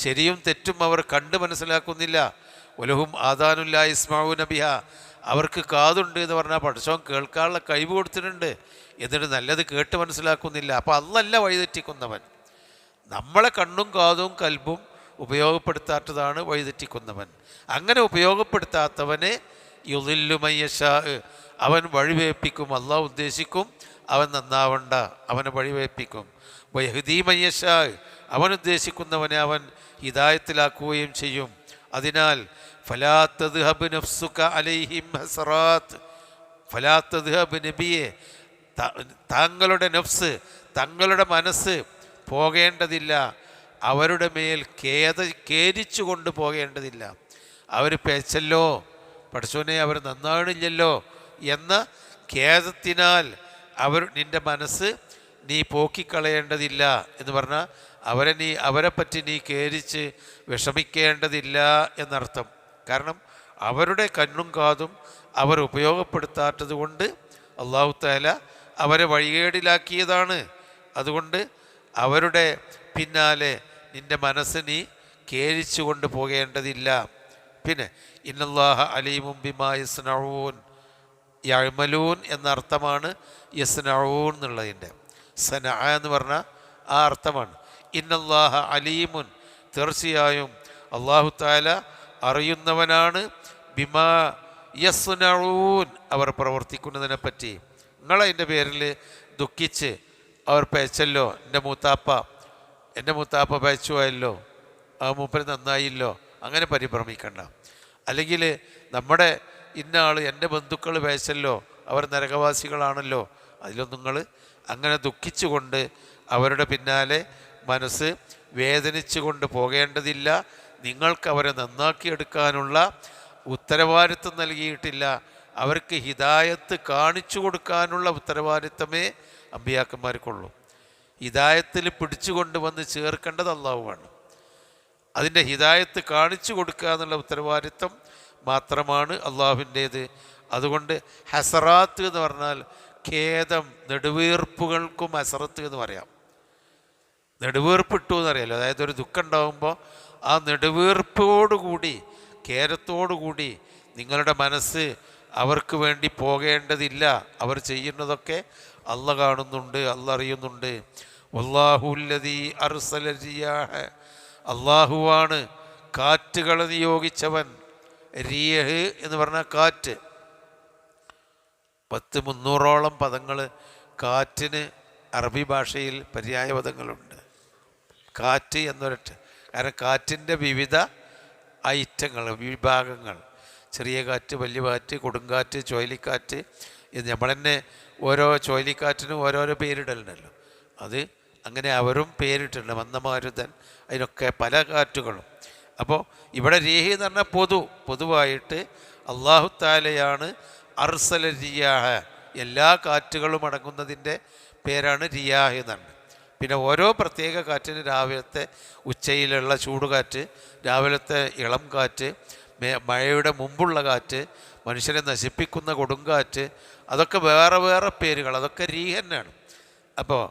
ശരിയും തെറ്റും അവർ കണ്ട് മനസ്സിലാക്കുന്നില്ല. വലഹും ആദാനുൻ ലാ യസ്മഊന ബിഹാ, അവർക്ക് കാതുണ്ട് എന്ന് പറഞ്ഞാൽ പഠിച്ചവൻ കേൾക്കാനുള്ള കഴിവ് കൊടുത്തിട്ടുണ്ട്, എന്നിട്ട് നല്ലത് കേട്ട് മനസ്സിലാക്കുന്നില്ല. അപ്പോൾ അല്ലല്ല വഴിതെറ്റിക്കുന്നവൻ. നമ്മളെ കണ്ണും കാതും കൽബും ഉപയോഗപ്പെടുത്താത്തതാണ് വഴിതെറ്റിക്കുന്നവൻ. അങ്ങനെ ഉപയോഗപ്പെടുത്താത്തവനെ യുളില്ലു മൻ യശാ, അവൻ വഴിവേപ്പിക്കും. അള്ളാഹു ഉദ്ദേശിക്കും അവൻ നന്നാവണ്ട, അവനെ വഴിവേപ്പിക്കും. വയഹ്ദീ മൻ യശാ, അവൻ ഉദ്ദേശിക്കുന്നവനെ അവൻ ഹിദായത്തിലാക്കുകയും ചെയ്യും. അതിനാൽ ഫലാ തദ്ഹബ് നഫ്സുക അലൈഹിം ഹസറാത്ത്, ഫലാ തദ്ഹബ്, നബിയെ താങ്കളുടെ നഫ്സ്, തങ്ങളുടെ മനസ്സ് പോകേണ്ടതില്ല, അവരുടെ മേൽ ഖേദിച്ചു കൊണ്ട് പോകേണ്ടതില്ല. അവർ പേച്ചല്ലോ, പഠിച്ചോനെ അവർ നന്നാണില്ലല്ലോ എന്ന ഖേദത്തിനാൽ നിൻ്റെ മനസ്സ് നീ പോക്കിക്കളയേണ്ടതില്ല എന്ന് പറഞ്ഞാൽ അവരെപ്പറ്റി നീ ഖേദിച്ച് വിഷമിക്കേണ്ടതില്ല എന്നർത്ഥം. കാരണം അവരുടെ കണ്ണും കാതും അവർ ഉപയോഗപ്പെടുത്താത്തത് കൊണ്ട് അല്ലാഹു തആല അവരെ വഴികേടിലാക്കിയതാണ്. അതുകൊണ്ട് അവരുടെ പിന്നാലെ നിൻ്റെ മനസ്സ് നീ കേരിച്ചു കൊണ്ട് പോകേണ്ടതില്ല. പിന്നെ ഇന്നല്ലാഹ അലീമും ബിമാ യസ്നഊൻ, യഅ്മലൂൻ എന്ന അർത്ഥമാണ് യസ്നഊൻ എന്നുള്ളതിൻ്റെ. സനഅ എന്ന് പറഞ്ഞാൽ ആ അർത്ഥമാണ്. ഇന്നല്ലാഹ അലീമുൻ, തീർച്ചയായും അല്ലാഹു തആല അറിയുന്നവനാണ്, ബിമാ യസ്നഊൻ, അവർ പ്രവർത്തിക്കുന്നതിനെ പറ്റി. നിങ്ങളതിൻ്റെ പേരിൽ ദുഃഖിച്ച് അവർ പയച്ചല്ലോ, എൻ്റെ മൂത്താപ്പ പയച്ചു പോയല്ലോ, ആ മൂപ്പര് നന്നായില്ലോ, അങ്ങനെ പരിഭ്രമിക്കണ്ട. അല്ലെങ്കിൽ നമ്മുടെ ഇന്ന ആൾ എൻ്റെ ബന്ധുക്കൾ പയച്ചല്ലോ, അവർ നരകവാസികളാണല്ലോ, അതിലൊന്നും നിങ്ങൾ അങ്ങനെ ദുഃഖിച്ചുകൊണ്ട് അവരുടെ പിന്നാലെ മനസ്സ് വേദനിച്ചു കൊണ്ട് പോകേണ്ടതില്ല. നിങ്ങൾക്ക് അവരെ നന്നാക്കിയെടുക്കാനുള്ള ഉത്തരവാദിത്വം നൽകിയിട്ടില്ല. അവർക്ക് ഹിദായത്ത് കാണിച്ചു കൊടുക്കാനുള്ള ഉത്തരവാദിത്തമേ അമ്പിയാക്കന്മാർക്കുള്ളൂ. ഹിദായത്തിൽ പിടിച്ചുകൊണ്ട് വന്ന് ചേർക്കേണ്ടത് അള്ളാഹുവാണ്. അതിൻ്റെ ഹിദായത്ത് കാണിച്ചു കൊടുക്കുക എന്നുള്ള ഉത്തരവാദിത്തം മാത്രമാണ് അള്ളാഹുവിൻ്റേത്. അതുകൊണ്ട് ഹസറാത്ത് എന്ന് പറഞ്ഞാൽ ഖേദം, നെടുവീർപ്പുകൾക്കും ഹസറത്ത് എന്ന് പറയാം. നെടുവീർപ്പിട്ടു എന്നറിയാലോ, അതായത് ഒരു ദുഃഖം ഉണ്ടാകുമ്പോൾ ആ നെടുവീർപ്പോടുകൂടി, ഖേദത്തോടുകൂടി നിങ്ങളുടെ മനസ്സ് അവർക്ക് വേണ്ടി പോകേണ്ടതില്ല. അവർ ചെയ്യുന്നതൊക്കെ അള്ള കാണുന്നുണ്ട്, അള്ള അറിയുന്നുണ്ട്. വല്ലാഹുല്ലദീ അർസല റിയാഹ, അള്ളാഹുവാണ് കാറ്റുകളെ നിയോഗിച്ചവൻ. റിയഹ് എന്ന് പറഞ്ഞാൽ കാറ്റ്. 300ഓളം പദങ്ങൾ കാറ്റിന് അറബി ഭാഷയിൽ പര്യായ പദങ്ങളുണ്ട്. കാറ്റ് എന്നൊരൊറ്റ, കാരണം കാറ്റിൻ്റെ വിവിധ ഐറ്റങ്ങൾ, വിഭാഗങ്ങൾ, ചെറിയ കാറ്റ്, വലിയ കാറ്റ്, കൊടുങ്കാറ്റ്, ചുഴലിക്കാറ്റ്. ഇത് നമ്മൾ തന്നെ ഓരോ ചുഴലിക്കാറ്റിനും ഓരോരോ പേരിടലുണ്ടല്ലോ. അത് അങ്ങനെ അവരും പേരിട്ടുണ്ട്. മന്ദമാരുതൻ, അതിനൊക്കെ പല കാറ്റുകളും. അപ്പോൾ ഇവിടെ രീഹി എന്ന് പറഞ്ഞാൽ പൊതുവായിട്ട് അല്ലാഹു തആലയാണ് അർസല റിയാഹ, എല്ലാ കാറ്റുകളും അടങ്ങുന്നതിൻ്റെ പേരാണ് റിയാഹ് എന്നാണ്. പിന്നെ ഓരോ പ്രത്യേക കാറ്റിന് രാവിലത്തെ ഉച്ചയിലുള്ള ചൂടുകാറ്റ്, രാവിലത്തെ ഇളം കാറ്റ്, മഴയുടെ മുമ്പുള്ള കാറ്റ്, മനുഷ്യനെ നശിപ്പിക്കുന്ന കൊടുങ്കാറ്റ്, അതൊക്കെ വേറെ വേറെ പേരുകൾ, അതൊക്കെ റീഹന്നാണ്. അപ്പോൾ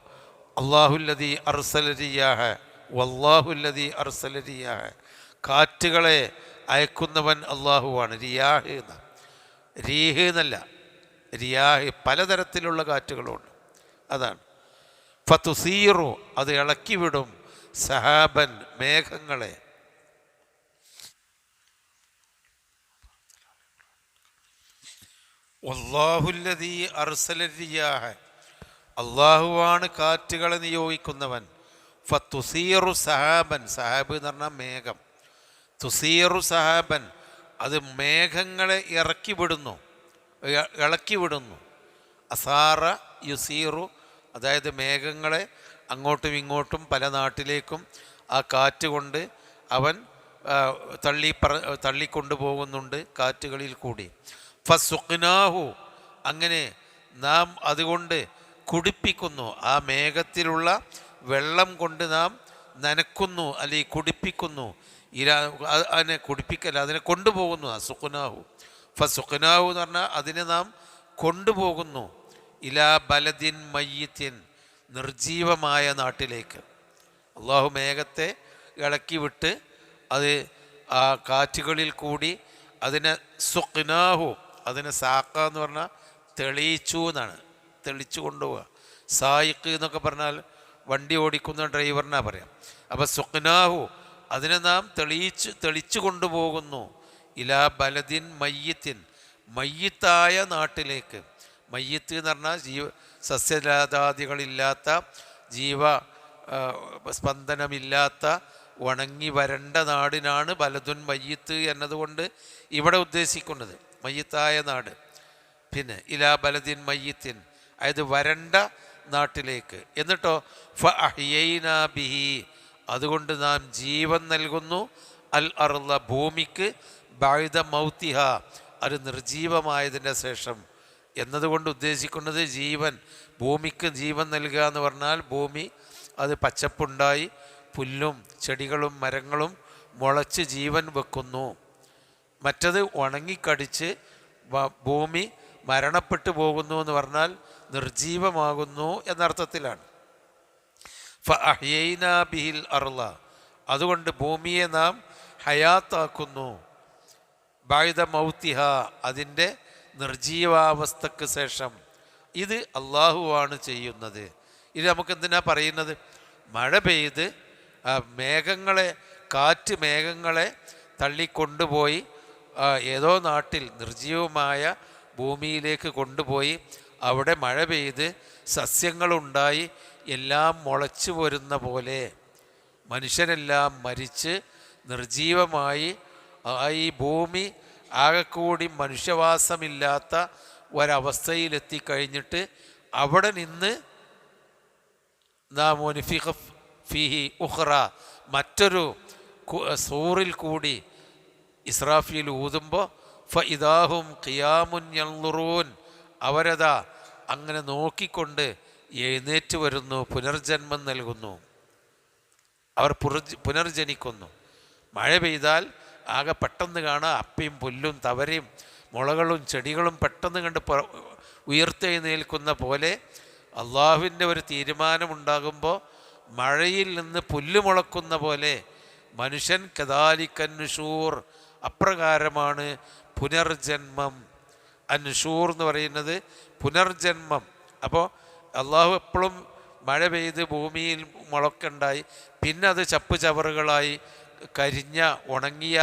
അല്ലാഹുല്ലദീ അർസല റിയാഹ, വല്ലാഹുല്ലദീ അർസല റിയാഹ, കാറ്റുകളെ അയക്കുന്നവൻ അള്ളാഹുവാണ്. റിയാഹ് എന്ന, റീഹ് എന്നല്ല, റിയാഹ് പലതരത്തിലുള്ള കാറ്റുകളുണ്ട്. അതാണ് ഫതുസീറു, അത് ഇളക്കിവിടും, സഹാബൻ മേഘങ്ങളെ. വല്ലാഹുല്ലദീ അർസല റിയാഹ, അള്ളാഹുവാണ് കാറ്റുകളെ നിയോഗിക്കുന്നവൻ. ഫതുസീറു സഹാബൻ, സഹാബ് എന്ന് പറഞ്ഞാൽ മേഘം. തുസീറു സഹാബൻ, അത് മേഘങ്ങളെ ഇളക്കി വിടുന്നു. അസാറ യുസീറു, അതായത് മേഘങ്ങളെ അങ്ങോട്ടും ഇങ്ങോട്ടും പല നാട്ടിലേക്കും ആ കാറ്റ് കൊണ്ട് അവൻ തള്ളിക്കൊണ്ടുപോകുന്നുണ്ട് കാറ്റുകളിൽ കൂടി. ഫസുഖ്നാഹു, അങ്ങനെ നാം അതുകൊണ്ട് കുടിപ്പിക്കുന്നു, ആ മേഘത്തിലുള്ള വെള്ളം കൊണ്ട് നാം നനക്കുന്നു, അല്ലെങ്കിൽ കുടിപ്പിക്കുന്നു. അതിനെ കുടിപ്പിക്കല്ല, അതിനെ കൊണ്ടുപോകുന്നു. സുഖ്നാഹു, ഫസുഖ്നാഹു എന്ന് പറഞ്ഞാൽ അതിനെ നാം കൊണ്ടുപോകുന്നു. ഇലാ ബലദിൻ മയ്യിത്തിൻ, നിർജീവമായ നാട്ടിലേക്ക്. അള്ളാഹു മേഘത്തെ ഇളക്കി വിട്ട് അത് ആ കാറ്റുകളിൽ കൂടി അതിനെ സുഖ്നാഹു, അതിനെ സാക്ക എന്ന് പറഞ്ഞാൽ തെളിയിച്ചു എന്നാണ്, തെളിച്ചു കൊണ്ടുപോവുക. സായിക്ക് എന്നൊക്കെ പറഞ്ഞാൽ വണ്ടി ഓടിക്കുന്ന ഡ്രൈവറിനാ പറയാം. അപ്പം സുഖ്നാഹു, അതിനെ നാം തെളിച്ചു കൊണ്ടുപോകുന്നു. ഇലാ ബലദിൻ മയ്യിത്തിൻ, മയ്യിത്തായ നാട്ടിലേക്ക്. മയ്യിത്ത് എന്ന് പറഞ്ഞാൽ സസ്യജാതാദികളില്ലാത്ത, സ്പന്ദനമില്ലാത്ത, ഉണങ്ങി വരണ്ട നാടിനാണ് ബലദുൻ മയ്യിത്ത് എന്നതുകൊണ്ട് ഇവിടെ ഉദ്ദേശിക്കുന്നത് മയ്യിത്തായ നാട്. പിന്നെ ഇലാ ബലദിൻ മയ്യിത്തിൻ, അതായത് വരണ്ട നാട്ടിലേക്ക്. എന്നിട്ടോ ഫഅഹ്യൈനാ ബിഹി, അതുകൊണ്ട് നാം ജീവൻ നൽകുന്നു, അൽ അർള, ഭൂമിക്ക്, ബഅദ മൗതിഹ, അത് നിർജീവമായതിൻ്റെ ശേഷം എന്നതുകൊണ്ട് ഉദ്ദേശിക്കുന്നത് ജീവൻ, ഭൂമിക്ക് ജീവൻ നൽകുക എന്ന് പറഞ്ഞാൽ ഭൂമി അത് പച്ചപ്പുണ്ടായി പുല്ലും ചെടികളും മരങ്ങളും മുളച്ച് ജീവൻ വെക്കുന്നു. മറ്റത് ഉണങ്ങിക്കടിച്ച് ഭൂമി മരണപ്പെട്ടു പോകുന്നു എന്ന് പറഞ്ഞാൽ നിർജീവമാകുന്നു എന്നർത്ഥത്തിലാണ്. ഫഅഹ്യൈനാ ബിഹിൽ അർള, അതുകൊണ്ട് ഭൂമിയെ നാം ഹയാത്താക്കുന്നു. ബഅദ മൗതിഹ, അതിൻ്റെ നിർജീവാവസ്ഥക്ക് ശേഷം. ഇത് അള്ളാഹുവാണ് ചെയ്യുന്നത്. ഇത് നമുക്കെന്തിനാ പറയുന്നത്? മഴ പെയ്ത് മേഘങ്ങളെ, കാറ്റ് മേഘങ്ങളെ തള്ളിക്കൊണ്ടുപോയി ഏതോ നാട്ടിൽ നിർജീവമായ ഭൂമിയിലേക്ക് കൊണ്ടുപോയി അവിടെ മഴ പെയ്ത് സസ്യങ്ങളുണ്ടായി എല്ലാം മുളച്ചു വരുന്ന പോലെ മനുഷ്യരെല്ലാം മരിച്ച് നിർജീവമായി ഈ ഭൂമി ആകെക്കൂടി മനുഷ്യവാസമില്ലാത്ത ഒരവസ്ഥയിലെത്തിക്കഴിഞ്ഞിട്ട് അവിടെ നിന്ന് നാം മുൻഫിഖ ഫീഹി ഉഖ്റ, മറ്റൊരു സൂറിൽ കൂടി ഇസ്രാഫീൽ ഊതുമ്പോൾ ഫഇദാഹും ഖിയാമുൻ യൻളുറൂൻ, അവരതാ അങ്ങനെ നോക്കിക്കൊണ്ട് എഴുന്നേറ്റ് വരുന്നു, പുനർജന്മം നൽകുന്നു, അവർ പുനർജനിക്കുന്നു. മഴ പെയ്താൽ ആകെ പെട്ടെന്ന് കാണാം അപ്പിയും പുല്ലും തവരയും മുളകളും ചെടികളും പെട്ടെന്ന് കണ്ട് ഉയർത്തെഴുന്നേൽക്കുന്ന പോലെ അള്ളാഹുവിൻ്റെ ഒരു തീരുമാനമുണ്ടാകുമ്പോൾ മഴയിൽ നിന്ന് പുല്ല് മുളക്കുന്ന പോലെ മനുഷ്യൻ കദാലിക്കൻ നുഷൂർ, അപ്രകാരമാണ് പുനർജന്മം. അന്നുഷൂർ എന്ന് പറയുന്നത് പുനർജന്മം. അപ്പോൾ അള്ളാഹു എപ്പോഴും മഴ പെയ്ത് ഭൂമിയിൽ മുളക്കുണ്ടായി, പിന്നെ അത് ചപ്പ് ചവറുകളായി കരിഞ്ഞ ഉണങ്ങിയ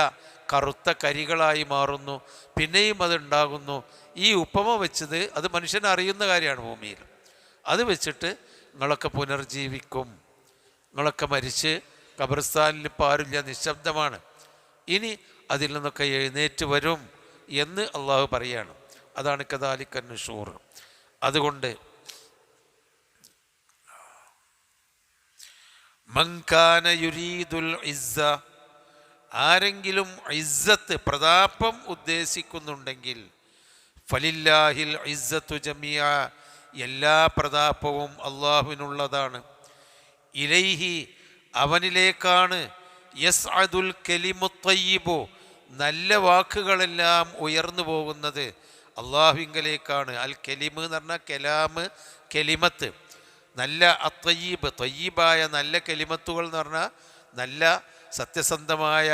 കറുത്ത കരികളായി മാറുന്നു, പിന്നെയും അതുണ്ടാകുന്നു. ഈ ഉപമ വെച്ചത് അത് മനുഷ്യൻ അറിയുന്ന കാര്യമാണ്. ഭൂമിയിൽ അത് വെച്ചിട്ട് നിങ്ങളൊക്കെ പുനർജീവിക്കും, നിങ്ങളൊക്കെ മരിച്ച് ഖബർസ്ഥാനിൽ ഇപ്പോൾ ആരുമില്ല, നിശബ്ദമാണ്, ഇനി അതിൽ നിന്നൊക്കെ എഴുന്നേറ്റ് വരും എന്ന് അള്ളാഹു പറയാണ്. അതാണ് കദാലിക്കൻ നുഷൂർ. അതുകൊണ്ട് മൻകാന യുരീദുൽ ഇസ്സ, ആരെങ്കിലും ഇസ്സത്ത് പ്രതാപം ഉദ്ദേശിക്കുന്നുണ്ടെങ്കിൽ ഫലില്ലാഹിൽ ഇസ്സത്തു ജമിയ, എല്ലാ പ്രതാപവും അള്ളാഹുവിനുള്ളതാണ്. ഇലൈഹി, അവനിലേക്കാണ് യസ്അദുൽ കലിമുത് തയ്യിബു, നല്ല വാക്കുകളെല്ലാം ഉയർന്നു പോകുന്നത് അള്ളാഹുവിങ്കലേക്കാണ്. അൽ കലിമ് എന്ന് പറഞ്ഞാൽ കലാമ്, കലിമത്ത്, നല്ല അത്തയ്യീബ്, തയ്യീബായ നല്ല കലിമത്തുകൾ എന്ന് പറഞ്ഞാൽ നല്ല സത്യസന്ധമായ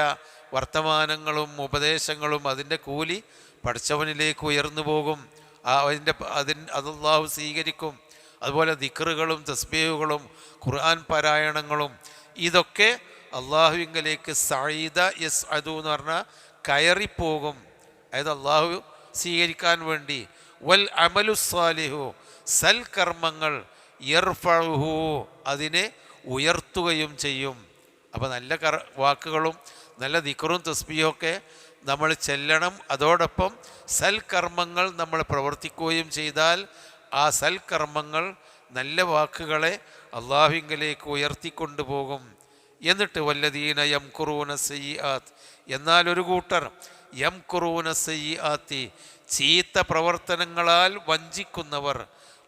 വർത്തമാനങ്ങളും ഉപദേശങ്ങളും അതിൻ്റെ കൂലി പഠിച്ചവനിലേക്ക് ഉയർന്നു പോകും. അത് അള്ളാഹു സ്വീകരിക്കും. അതുപോലെ ദിക്റുകളും തസ്ബീഹുകളും ഖുർആൻ പാരായണങ്ങളും ഇതൊക്കെ അള്ളാഹുവിങ്കലേക്ക് സഈദ യസ്അദു എന്ന് പറഞ്ഞാൽ കയറിപ്പോകും. അതായത് അള്ളാഹു സ്വീകരിക്കാൻ വേണ്ടി. വൽ അമലു സാലിഹു, സൽക്കർമ്മങ്ങൾ യർഫഉഹു, അതിനെ ഉയർത്തുകയും ചെയ്യും. അപ്പോൾ നല്ല വാക്കുകളും നല്ല ദിക്റും തസ്ബീഹും ഒക്കെ നമ്മൾ ചെല്ലണം. അതോടൊപ്പം സൽക്കർമ്മങ്ങൾ നമ്മൾ പ്രവർത്തിക്കുകയും ചെയ്താൽ ആ സൽക്കർമ്മങ്ങൾ നല്ല വാക്കുകളെ അള്ളാഹുവിങ്കലേക്ക് ഉയർത്തിക്കൊണ്ടുപോകും. എന്നിട്ട് വല്ലദീന യംകുറൂന സയ്യിആത്ത്, എന്നാൽ ഒരു കൂട്ടർ യംകുറൂന സയ്യിആത്തി, ചീത്ത പ്രവർത്തനങ്ങളാൽ വഞ്ചിക്കുന്നവർ,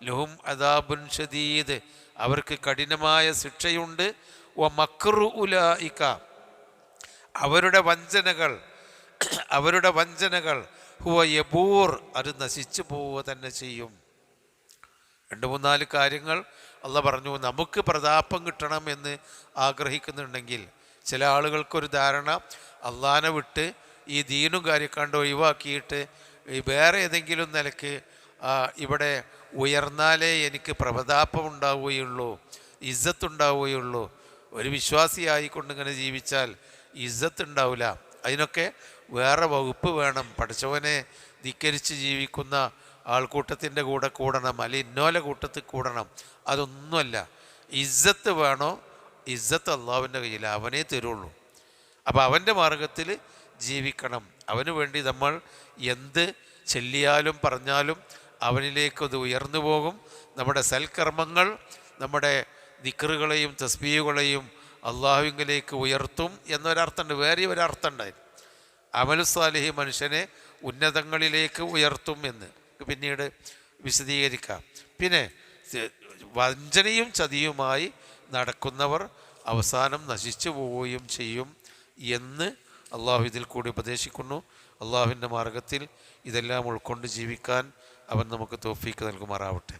ലഹും അദാബുൻ ഷദീദ്, അവർക്ക് കഠിനമായ ശിക്ഷയുണ്ട്. വ മക്റു ഉലൈക, അവരുടെ വഞ്ചനകൾ ഹുവ യബൂർ, അത് നശിച്ചു പോവുക തന്നെ ചെയ്യും. 2-3-4 കാര്യങ്ങൾ അള്ളാഹ് പറഞ്ഞു. നമുക്ക് പ്രതാപം കിട്ടണം എന്ന് ആഗ്രഹിക്കുന്നുണ്ടെങ്കിൽ, ചില ആളുകൾക്കൊരു ധാരണ അള്ളാഹനെ വിട്ട് ഈ ദീനും കാര്യക്കാണ്ട് ഒഴിവാക്കിയിട്ട് വേറെ ഏതെങ്കിലും നിലക്ക് ഇവിടെ ഉയർന്നാലേ എനിക്ക് പ്രതാപം ഉണ്ടാവുകയുള്ളൂ, ഇസ്സത്തുണ്ടാവുകയുള്ളൂ. ഒരു വിശ്വാസിയായിക്കൊണ്ടിങ്ങനെ ജീവിച്ചാൽ ഇസ്സത്ത് ഉണ്ടാവില്ല. അതിനൊക്കെ വേറെ വകുപ്പ് വേണം. പഠിച്ചവനെ ധിക്കരിച്ച് ജീവിക്കുന്ന ആൾക്കൂട്ടത്തിൻ്റെ കൂടെ കൂടണം, അല്ലെങ്കിൽ ഇന്നോല കൂട്ടത്തിൽ കൂടണം. അതൊന്നുമല്ല. ഇസ്സത്ത് വേണോ? ഇസ്സത്ത് അള്ളാഹുവിൻ്റെ കയ്യിൽ, അവനേ തരുള്ളൂ. അപ്പോൾ അവൻ്റെ മാർഗത്തിൽ ജീവിക്കണം. അവന് വേണ്ടി നമ്മൾ എന്ത് ചൊല്ലിയാലും പറഞ്ഞാലും അവനിലേക്ക് അത് ഉയർന്നു പോകും. നമ്മുടെ സൽക്കർമ്മങ്ങൾ നമ്മുടെ ദിക്റുകളെയും തസ്ബീഹുകളെയും അള്ളാഹുവിലേക്ക് ഉയർത്തും എന്നൊരർത്ഥമുണ്ട്. വേറെ ഒരർത്ഥമുണ്ടായി, അമലു സാലിഹി മനുഷ്യനെ ഉന്നതങ്ങളിലേക്ക് ഉയർത്തും എന്ന് പിന്നീട് വിശദീകരിക്കാം. പിന്നെ വഞ്ചനയും ചതിയുമായി നടക്കുന്നവർ അവസാനം നശിച്ചു പോവുകയും ചെയ്യും എന്ന് അള്ളാഹു ഇതിൽ കൂടി ഉപദേശിക്കുന്നു. അള്ളാഹുവിൻ്റെ മാർഗത്തിൽ ഇതെല്ലാം ഉൾക്കൊണ്ട് ജീവിക്കാൻ അവൻ നമുക്ക് തൗഫീക്ക് നൽകുമാറാവട്ടെ.